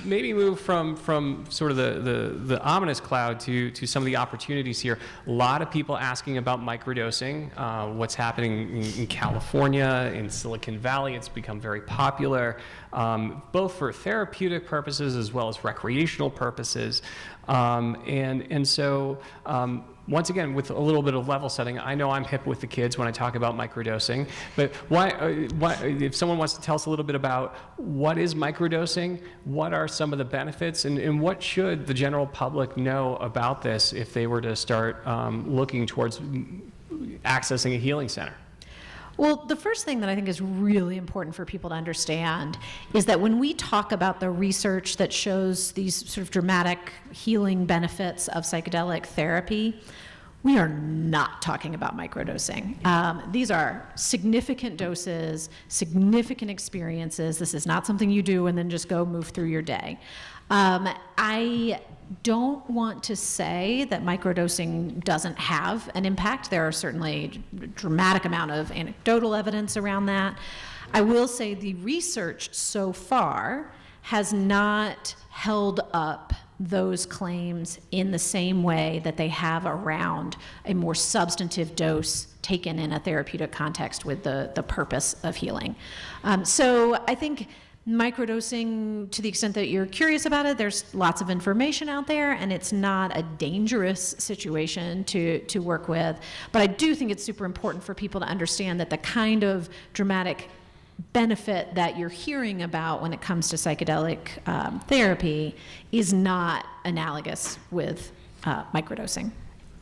maybe move from sort of the ominous cloud to some of the opportunities here. A lot of people asking about microdosing, what's happening in California, in Silicon Valley. It's become very popular, both for therapeutic purposes as well as recreational purposes. And so once again, with a little bit of level setting, I know I'm hip with the kids when I talk about microdosing, but why, if someone wants to tell us a little bit about what is microdosing, what are some of the benefits, and what should the general public know about this if they were to start looking towards accessing a healing center? Well, the first thing that I think is really important for people to understand is that when we talk about the research that shows these sort of dramatic healing benefits of psychedelic therapy, we are not talking about microdosing. These are significant doses, significant experiences. This is not something you do and then just go move through your day. I don't want to say that microdosing doesn't have an impact. There are certainly a dramatic amount of anecdotal evidence around that. I will say the research so far has not held up those claims in the same way that they have around a more substantive dose taken in a therapeutic context with the purpose of healing. So I think microdosing, to the extent that you're curious about it, there's lots of information out there, and it's not a dangerous situation to work with. But I do think it's super important for people to understand that the kind of dramatic benefit that you're hearing about when it comes to psychedelic therapy is not analogous with microdosing.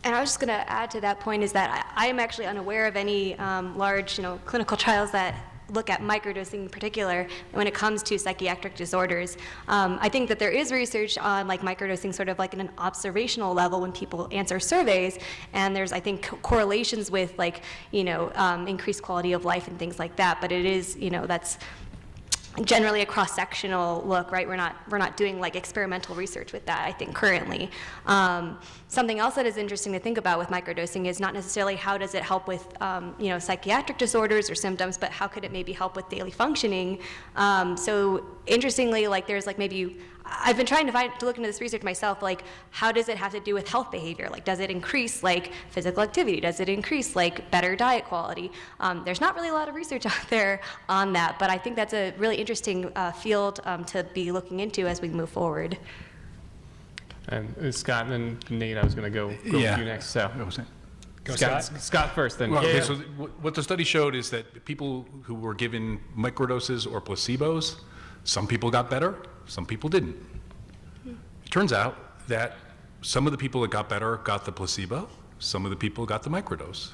And I was just going to add to that point is that I am actually unaware of any large, clinical trials that look at microdosing in particular when it comes to psychiatric disorders. I think that there is research on microdosing sort of in an observational level when people answer surveys, and there's, I think, correlations with increased quality of life and things like that, but it is, that's generally a cross-sectional look, right? We're not doing experimental research with that, I think, currently. Something else that is interesting to think about with microdosing is not necessarily how does it help with psychiatric disorders or symptoms, but how could it maybe help with daily functioning. So interestingly, there's maybe I've been trying to look into this research myself, how does it have to do with health behavior? Does it increase physical activity? Does it increase better diet quality? There's not really a lot of research out there on that, but I think that's a really interesting field to be looking into as we move forward. And Scott, and then Nate, I was going to go with you next. So Go Scott first, then. Well, okay, so what the study showed is that people who were given microdoses or placebos, some people got better, some people didn't. It turns out that some of the people that got better got the placebo, Some of the people got the microdose.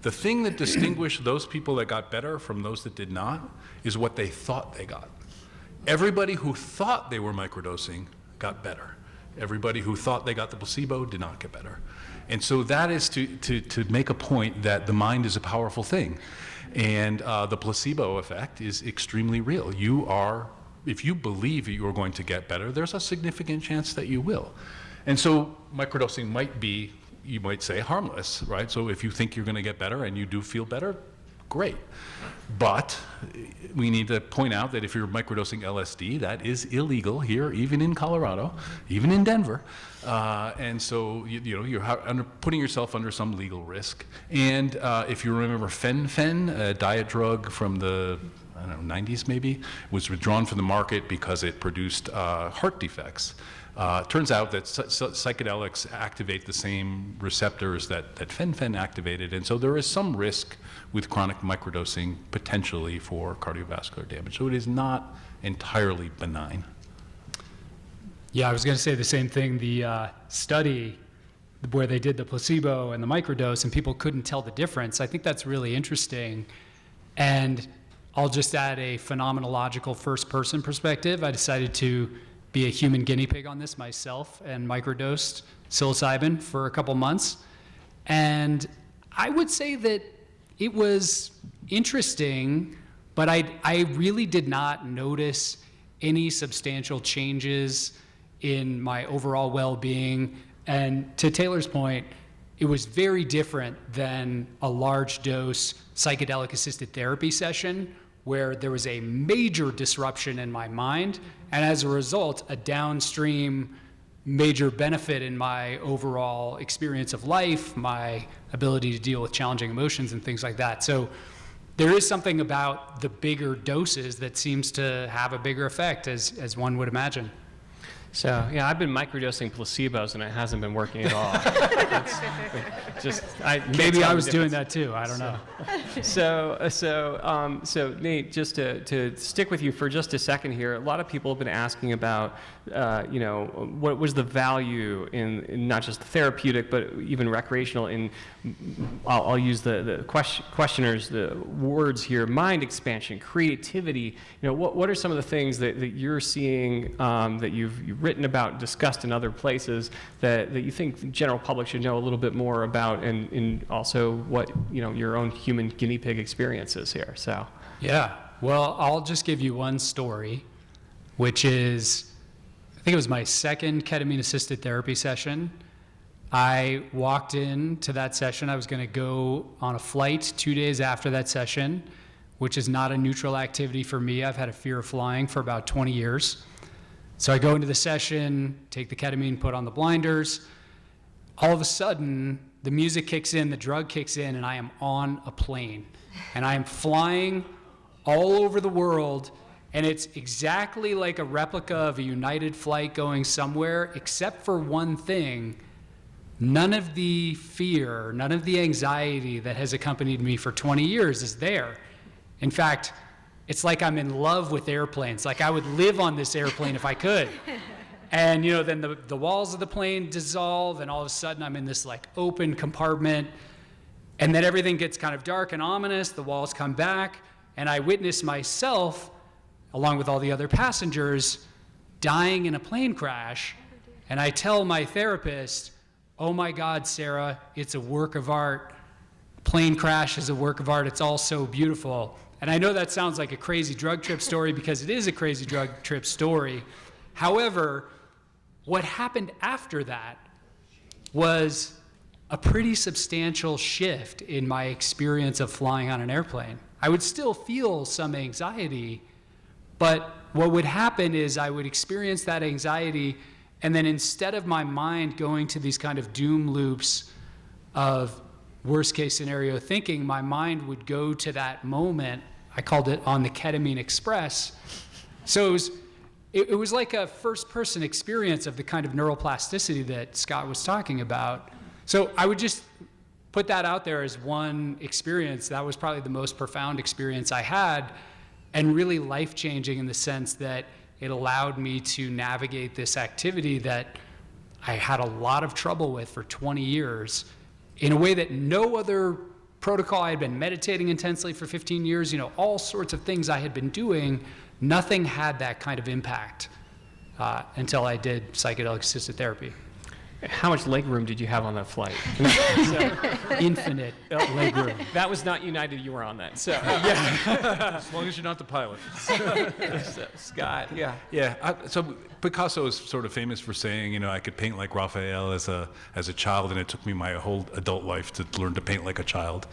The thing that distinguished those people that got better from those that did not is what they thought they got. Everybody who thought they were microdosing got better. Everybody who thought they got the placebo did not get better. And so that is to make a point that the mind is a powerful thing. And the placebo effect is extremely real. If you believe you are going to get better, there's a significant chance that you will. And so microdosing might be, you might say, harmless, right? So if you think you're going to get better and you do feel better, great. But we need to point out that if you're microdosing LSD, that is illegal here, even in Colorado, even in Denver. And so you're putting yourself under some legal risk. And if you remember fen-phen, a diet drug from the 90s maybe, was withdrawn from the market because it produced heart defects. Turns out that psychedelics activate the same receptors that fen-phen activated, and so there is some risk with chronic microdosing potentially for cardiovascular damage. So it is not entirely benign. Yeah, I was going to say the same thing. The study where they did the placebo and the microdose and people couldn't tell the difference, I think that's really interesting. And I'll just add a phenomenological first-person perspective. I decided to be a human guinea pig on this myself and microdosed psilocybin for a couple months. And I would say that it was interesting, but I really did not notice any substantial changes in my overall well-being. And to Taylor's point, it was very different than a large dose psychedelic assisted therapy session where there was a major disruption in my mind, and as a result, a downstream major benefit in my overall experience of life, my ability to deal with challenging emotions and things like that. So there is something about the bigger doses that seems to have a bigger effect, as one would imagine. So, yeah, I've been microdosing placebos and it hasn't been working at all. Maybe I was doing that too, I don't know. So Nate, just to stick with you for just a second here, a lot of people have been asking about, what was the value in not just the therapeutic, but even recreational I'll use the questioners, the words here, mind expansion, creativity. What are some of the things that you're seeing that you've written about, discussed in other places that you think the general public should know a little bit more about, and also what your own human guinea pig experience is here? So yeah, well, I'll just give you one story, which is, I think it was my second ketamine assisted therapy session. I walked into that session. I was going to go on a flight 2 days after that session, which is not a neutral activity for me. I've had a fear of flying for about 20 years. So I go into the session, take the ketamine, put on the blinders. All of a sudden, the music kicks in, the drug kicks in, and I am on a plane. And I am flying all over the world, and it's exactly like a replica of a United flight going somewhere, except for one thing. None of the fear, none of the anxiety that has accompanied me for 20 years is there. In fact, it's like I'm in love with airplanes. Like I would live on this airplane if I could. And then the walls of the plane dissolve, and all of a sudden I'm in this like open compartment, and then everything gets kind of dark and ominous. The walls come back, and I witness myself, along with all the other passengers, dying in a plane crash. And I tell my therapist, "Oh my God, Sarah, it's a work of art. Plane crash is a work of art. It's all so beautiful." And I know that sounds like a crazy drug trip story because it is a crazy drug trip story. However, what happened after that was a pretty substantial shift in my experience of flying on an airplane. I would still feel some anxiety, but what would happen is I would experience that anxiety, and then instead of my mind going to these kind of doom loops of worst case scenario thinking, my mind would go to that moment. I called it on the ketamine express. So it was like a first person experience of the kind of neuroplasticity that Scott was talking about. So I would just put that out there as one experience. That was probably the most profound experience I had, and really life-changing in the sense that it allowed me to navigate this activity that I had a lot of trouble with for 20 years. in a way that no other protocol. I had been meditating intensely for 15 years, all sorts of things I had been doing. Nothing had that kind of impact until I did psychedelic-assisted therapy. How much leg room did you have on that flight? Infinite leg room. That was not United. You were on that. So, As long as you're not the pilot. Scott, yeah. Yeah. So Picasso is sort of famous for saying, I could paint like Raphael as a child, and it took me my whole adult life to learn to paint like a child.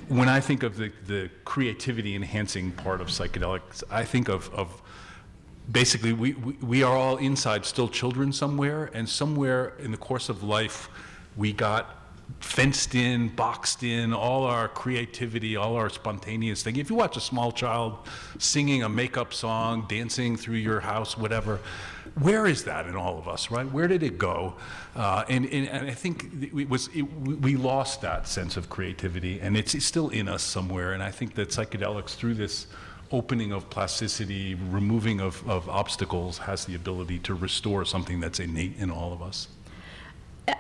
When I think of the creativity enhancing part of psychedelics, I think of basically, we are all inside still children somewhere, and somewhere in the course of life, we got fenced in, boxed in, all our creativity, all our spontaneous thing. If you watch a small child singing a make-up song, dancing through your house, whatever, where is that in all of us, right? Where did it go? And I think we lost that sense of creativity, and it's still in us somewhere. And I think that psychedelics, through this opening of plasticity, removing of obstacles, has the ability to restore something that's innate in all of us.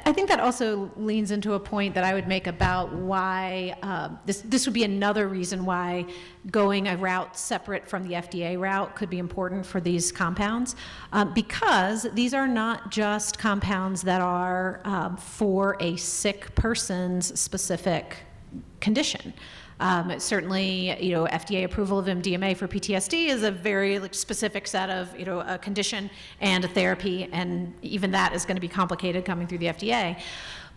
I think that also leans into a point that I would make about why this would be another reason why going a route separate from the FDA route could be important for these compounds, because these are not just compounds that are for a sick person's specific condition. Certainly, FDA approval of MDMA for PTSD is a very specific set of, a condition and a therapy, and even that is going to be complicated coming through the FDA.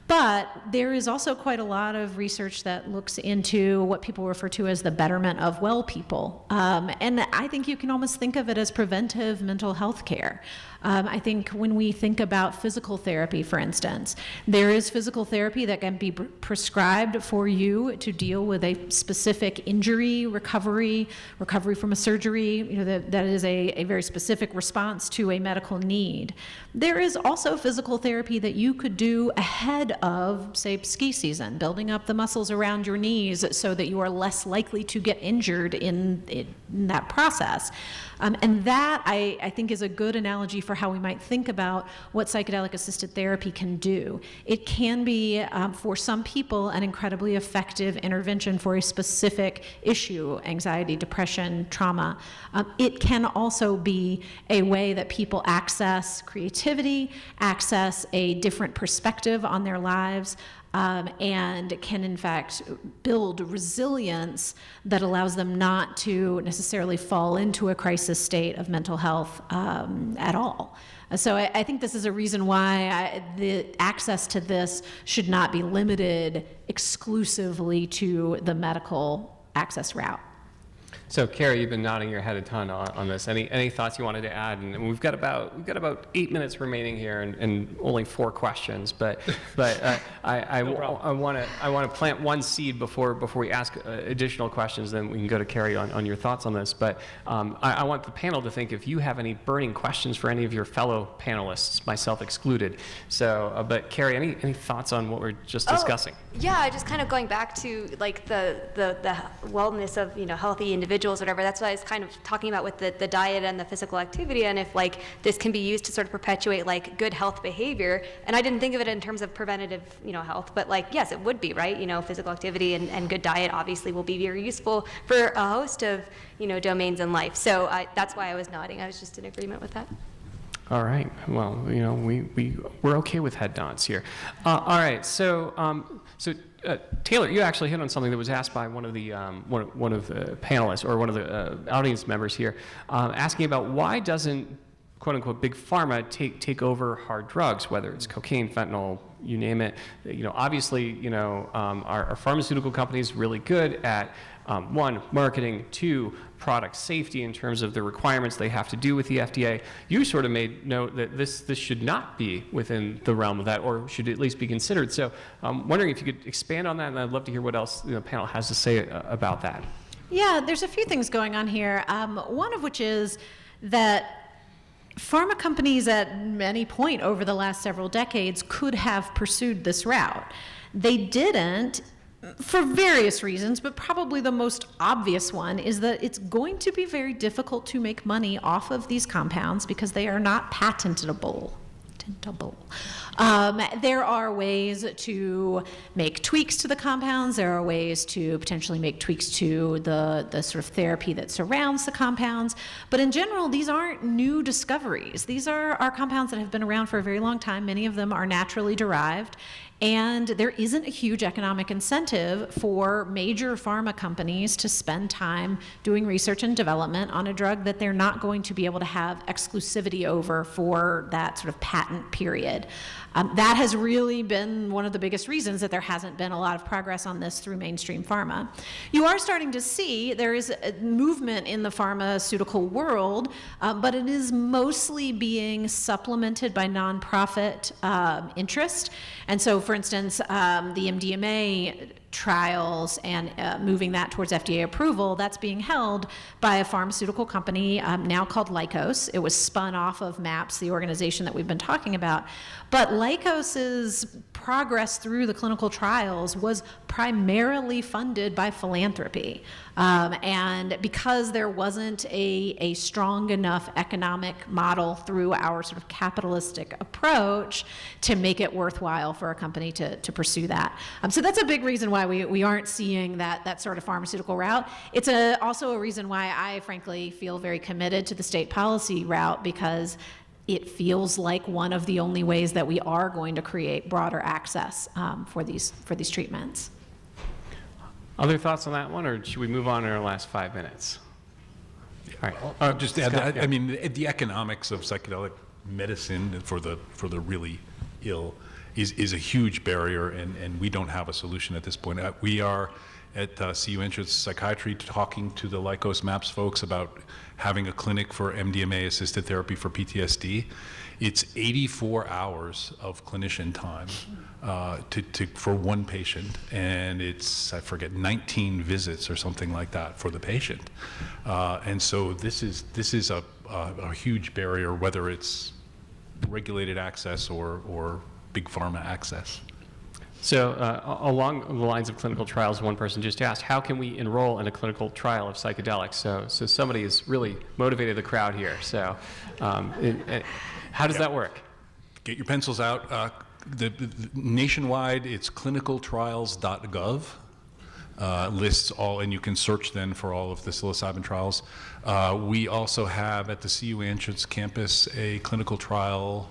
But there is also quite a lot of research that looks into what people refer to as the betterment of well people. And I think you can almost think of it as preventive mental health care. I think when we think about physical therapy, for instance, there is physical therapy that can be prescribed for you to deal with a specific injury, recovery from a surgery, that is a very specific response to a medical need. There is also physical therapy that you could do ahead of, say, ski season, building up the muscles around your knees so that you are less likely to get injured in that process. And that, I think, is a good analogy for how we might think about what psychedelic-assisted therapy can do. It can be, for some people, an incredibly effective intervention for a specific issue, anxiety, depression, trauma. It can also be a way that people access creativity, access a different perspective on their lives, and can in fact build resilience that allows them not to necessarily fall into a crisis state of mental health at all. So I think this is a reason why the access to this should not be limited exclusively to the medical access route. So, Carrie, you've been nodding your head a ton on this. Any thoughts you wanted to add? And we've got about 8 minutes remaining here, and only 4 questions. But I want to plant one seed before we ask additional questions. Then we can go to Carrie on your thoughts on this. But I want the panel to think if you have any burning questions for any of your fellow panelists, myself excluded. So, but Carrie, any thoughts on what we're just discussing? Yeah, just kind of going back to like the wellness of healthy individuals, whatever. That's what I was kind of talking about with the diet and the physical activity, and if like this can be used to sort of perpetuate like good health behavior. And I didn't think of it in terms of preventative health, but like yes, it would be, right? Physical activity and good diet obviously will be very useful for a host of domains in life. So that's why I was nodding. I was just in agreement with that. All right. Well, we're okay with head nods here. All right. So Taylor, you actually hit on something that was asked by one of the panelists or one of the audience members here, asking about why doesn't "quote unquote" big pharma take over hard drugs, whether it's cocaine, fentanyl, you name it. Obviously, our pharmaceutical companies really good at one, marketing, 2, product safety in terms of the requirements they have to do with the FDA. You sort of made note that this should not be within the realm of that, or should at least be considered. So I'm wondering if you could expand on that, and I'd love to hear what else the panel has to say about that. Yeah, there's a few things going on here. One of which is that pharma companies at any point over the last several decades could have pursued this route. They didn't, for various reasons, but probably the most obvious one is that it's going to be very difficult to make money off of these compounds because they are not patentable patentable. There are ways to make tweaks to the compounds. There are ways to potentially make tweaks to the sort of therapy that surrounds the compounds. But in general, these aren't new discoveries. These are compounds that have been around for a very long time. Many of them are naturally derived. And there isn't a huge economic incentive for major pharma companies to spend time doing research and development on a drug that they're not going to be able to have exclusivity over for that sort of patent period. That has really been one of the biggest reasons that there hasn't been a lot of progress on this through mainstream pharma. You are starting to see there is a movement in the pharmaceutical world, but it is mostly being supplemented by nonprofit interest. And so, for instance, the MDMA trials and moving that towards FDA approval, that's being held by a pharmaceutical company now called Lykos. It was spun off of MAPS, the organization that we've been talking about. But Lykos's progress through the clinical trials was primarily funded by philanthropy. And because there wasn't a strong enough economic model through our sort of capitalistic approach to make it worthwhile for a company to pursue that. So that's a big reason why we aren't seeing that sort of pharmaceutical route. It's also a reason why I frankly feel very committed to the state policy route, because it feels like one of the only ways that we are going to create broader access for these treatments. Other thoughts on that one, or should we move on in our last 5 minutes? All right. Just to add that, I mean, the economics of psychedelic medicine for the really ill is a huge barrier, and we don't have a solution at this point. We are at CU Entrance Psychiatry talking to the Lykos MAPS folks about having a clinic for MDMA-assisted therapy for PTSD. It's 84 hours of clinician time for one patient, and it's, I forget, 19 visits or something like that for the patient. And so this is a huge barrier, whether it's regulated access or big pharma access. So along the lines of clinical trials, one person just asked, how can we enroll in a clinical trial of psychedelics? So somebody has really motivated the crowd here. So how does that work? Get your pencils out. The nationwide, it's clinicaltrials.gov. Lists all, and you can search then for all of the psilocybin trials. We also have at the CU Entrance campus a clinical trial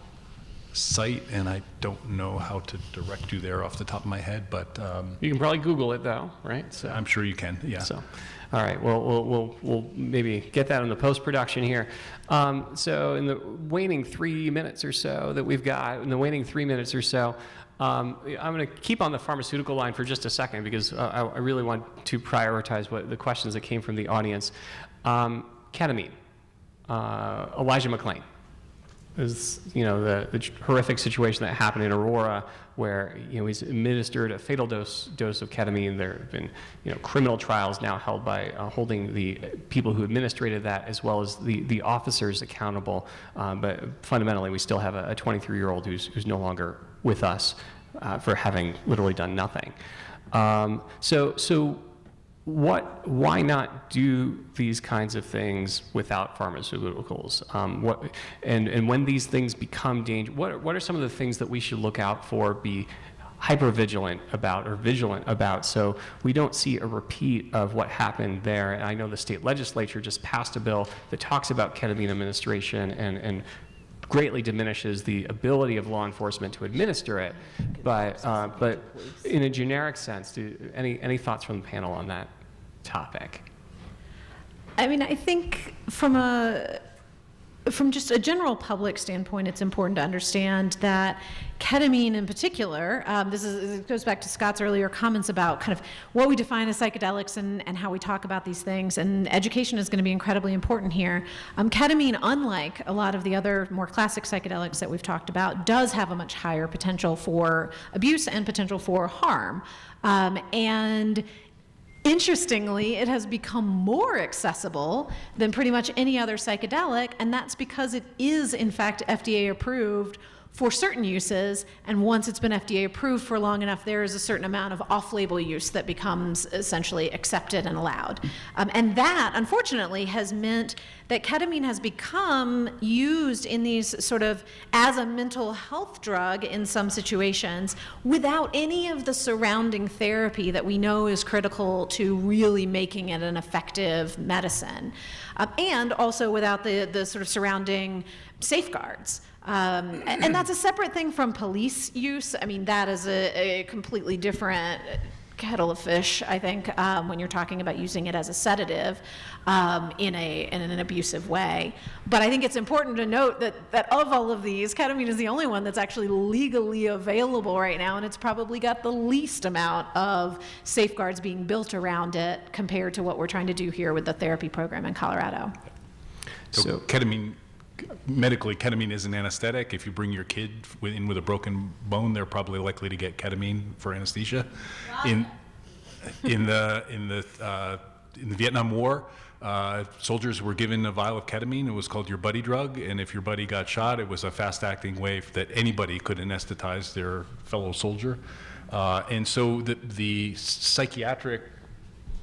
site, and I don't know how to direct you there off the top of my head, but you can probably Google it though, right? So I'm sure you can. Yeah. So, all right. Well, we'll maybe get that in the post-production here. So in the waning 3 minutes or so that we've got, I'm going to keep on the pharmaceutical line for just a second, because I really want to prioritize the questions that came from the audience. Ketamine, Elijah McClain. Is the horrific situation that happened in Aurora, where he's administered a fatal dose of ketamine. There have been criminal trials now held by holding the people who administered that, as well as the officers accountable. But fundamentally, we still have a 23-year-old who's no longer with us for having literally done nothing. Why not do these kinds of things without pharmaceuticals? And when these things become dangerous, what are some of the things that we should look out for, be hyper-vigilant about or vigilant about, so we don't see a repeat of what happened there? And I know the state legislature just passed a bill that talks about ketamine administration and greatly diminishes the ability of law enforcement to administer it. But in a generic sense, any thoughts from the panel on that topic? I mean, I think from just a general public standpoint, it's important to understand that ketamine in particular, it goes back to Scott's earlier comments about kind of what we define as psychedelics and how we talk about these things, and education is going to be incredibly important here. Ketamine, unlike a lot of the other more classic psychedelics that we've talked about, does have a much higher potential for abuse and potential for harm. And interestingly, it has become more accessible than pretty much any other psychedelic, and that's because it is, in fact, FDA approved for certain uses, and once it's been FDA approved for long enough, there is a certain amount of off-label use that becomes essentially accepted and allowed. And that, unfortunately, has meant that ketamine has become used in these sort of as a mental health drug in some situations without any of the surrounding therapy that we know is critical to really making it an effective medicine. And also without the sort of surrounding safeguards. And that's a separate thing from police use. I mean, that is a completely different kettle of fish, I think, when you're talking about using it as a sedative in an abusive way. But I think it's important to note that of all of these, ketamine is the only one that's actually legally available right now, and it's probably got the least amount of safeguards being built around it compared to what we're trying to do here with the therapy program in Colorado. So ketamine, medically, ketamine is an anesthetic. If you bring your kid in with a broken bone, they're probably likely to get ketamine for anesthesia. In the Vietnam War, soldiers were given a vial of ketamine. It was called your buddy drug, and if your buddy got shot, it was a fast-acting way that anybody could anesthetize their fellow soldier. And so the psychiatric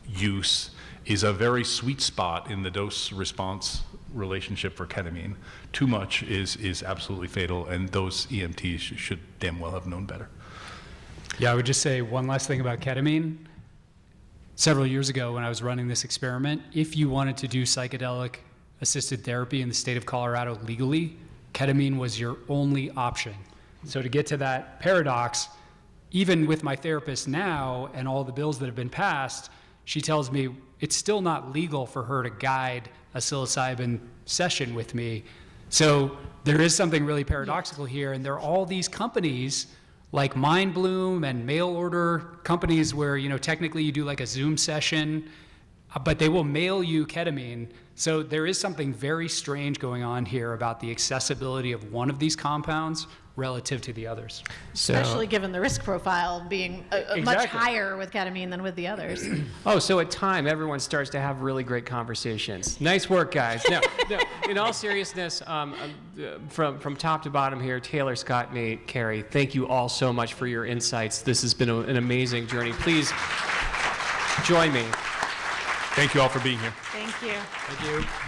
use is a very sweet spot in the dose-response relationship for ketamine. Too much is absolutely fatal, and those EMTs should damn well have known better. Yeah, I would just say one last thing about ketamine. Several years ago when I was running this experiment, if you wanted to do psychedelic assisted therapy in the state of Colorado legally, ketamine was your only option. So to get to that paradox, even with my therapist now and all the bills that have been passed, she tells me it's still not legal for her to guide a psilocybin session with me. So there is something really paradoxical here, and there are all these companies like MindBloom and mail order companies where, technically you do like a Zoom session, but they will mail you ketamine. So there is something very strange going on here about the accessibility of one of these compounds relative to the others. Especially given the risk profile being much higher with ketamine than with the others. Oh, so at time, everyone starts to have really great conversations. Nice work, guys. No, in all seriousness, from top to bottom here, Taylor, Scott, Nate, Carrie, thank you all so much for your insights. This has been an amazing journey. Please join me. Thank you all for being here. Thank you. Thank you.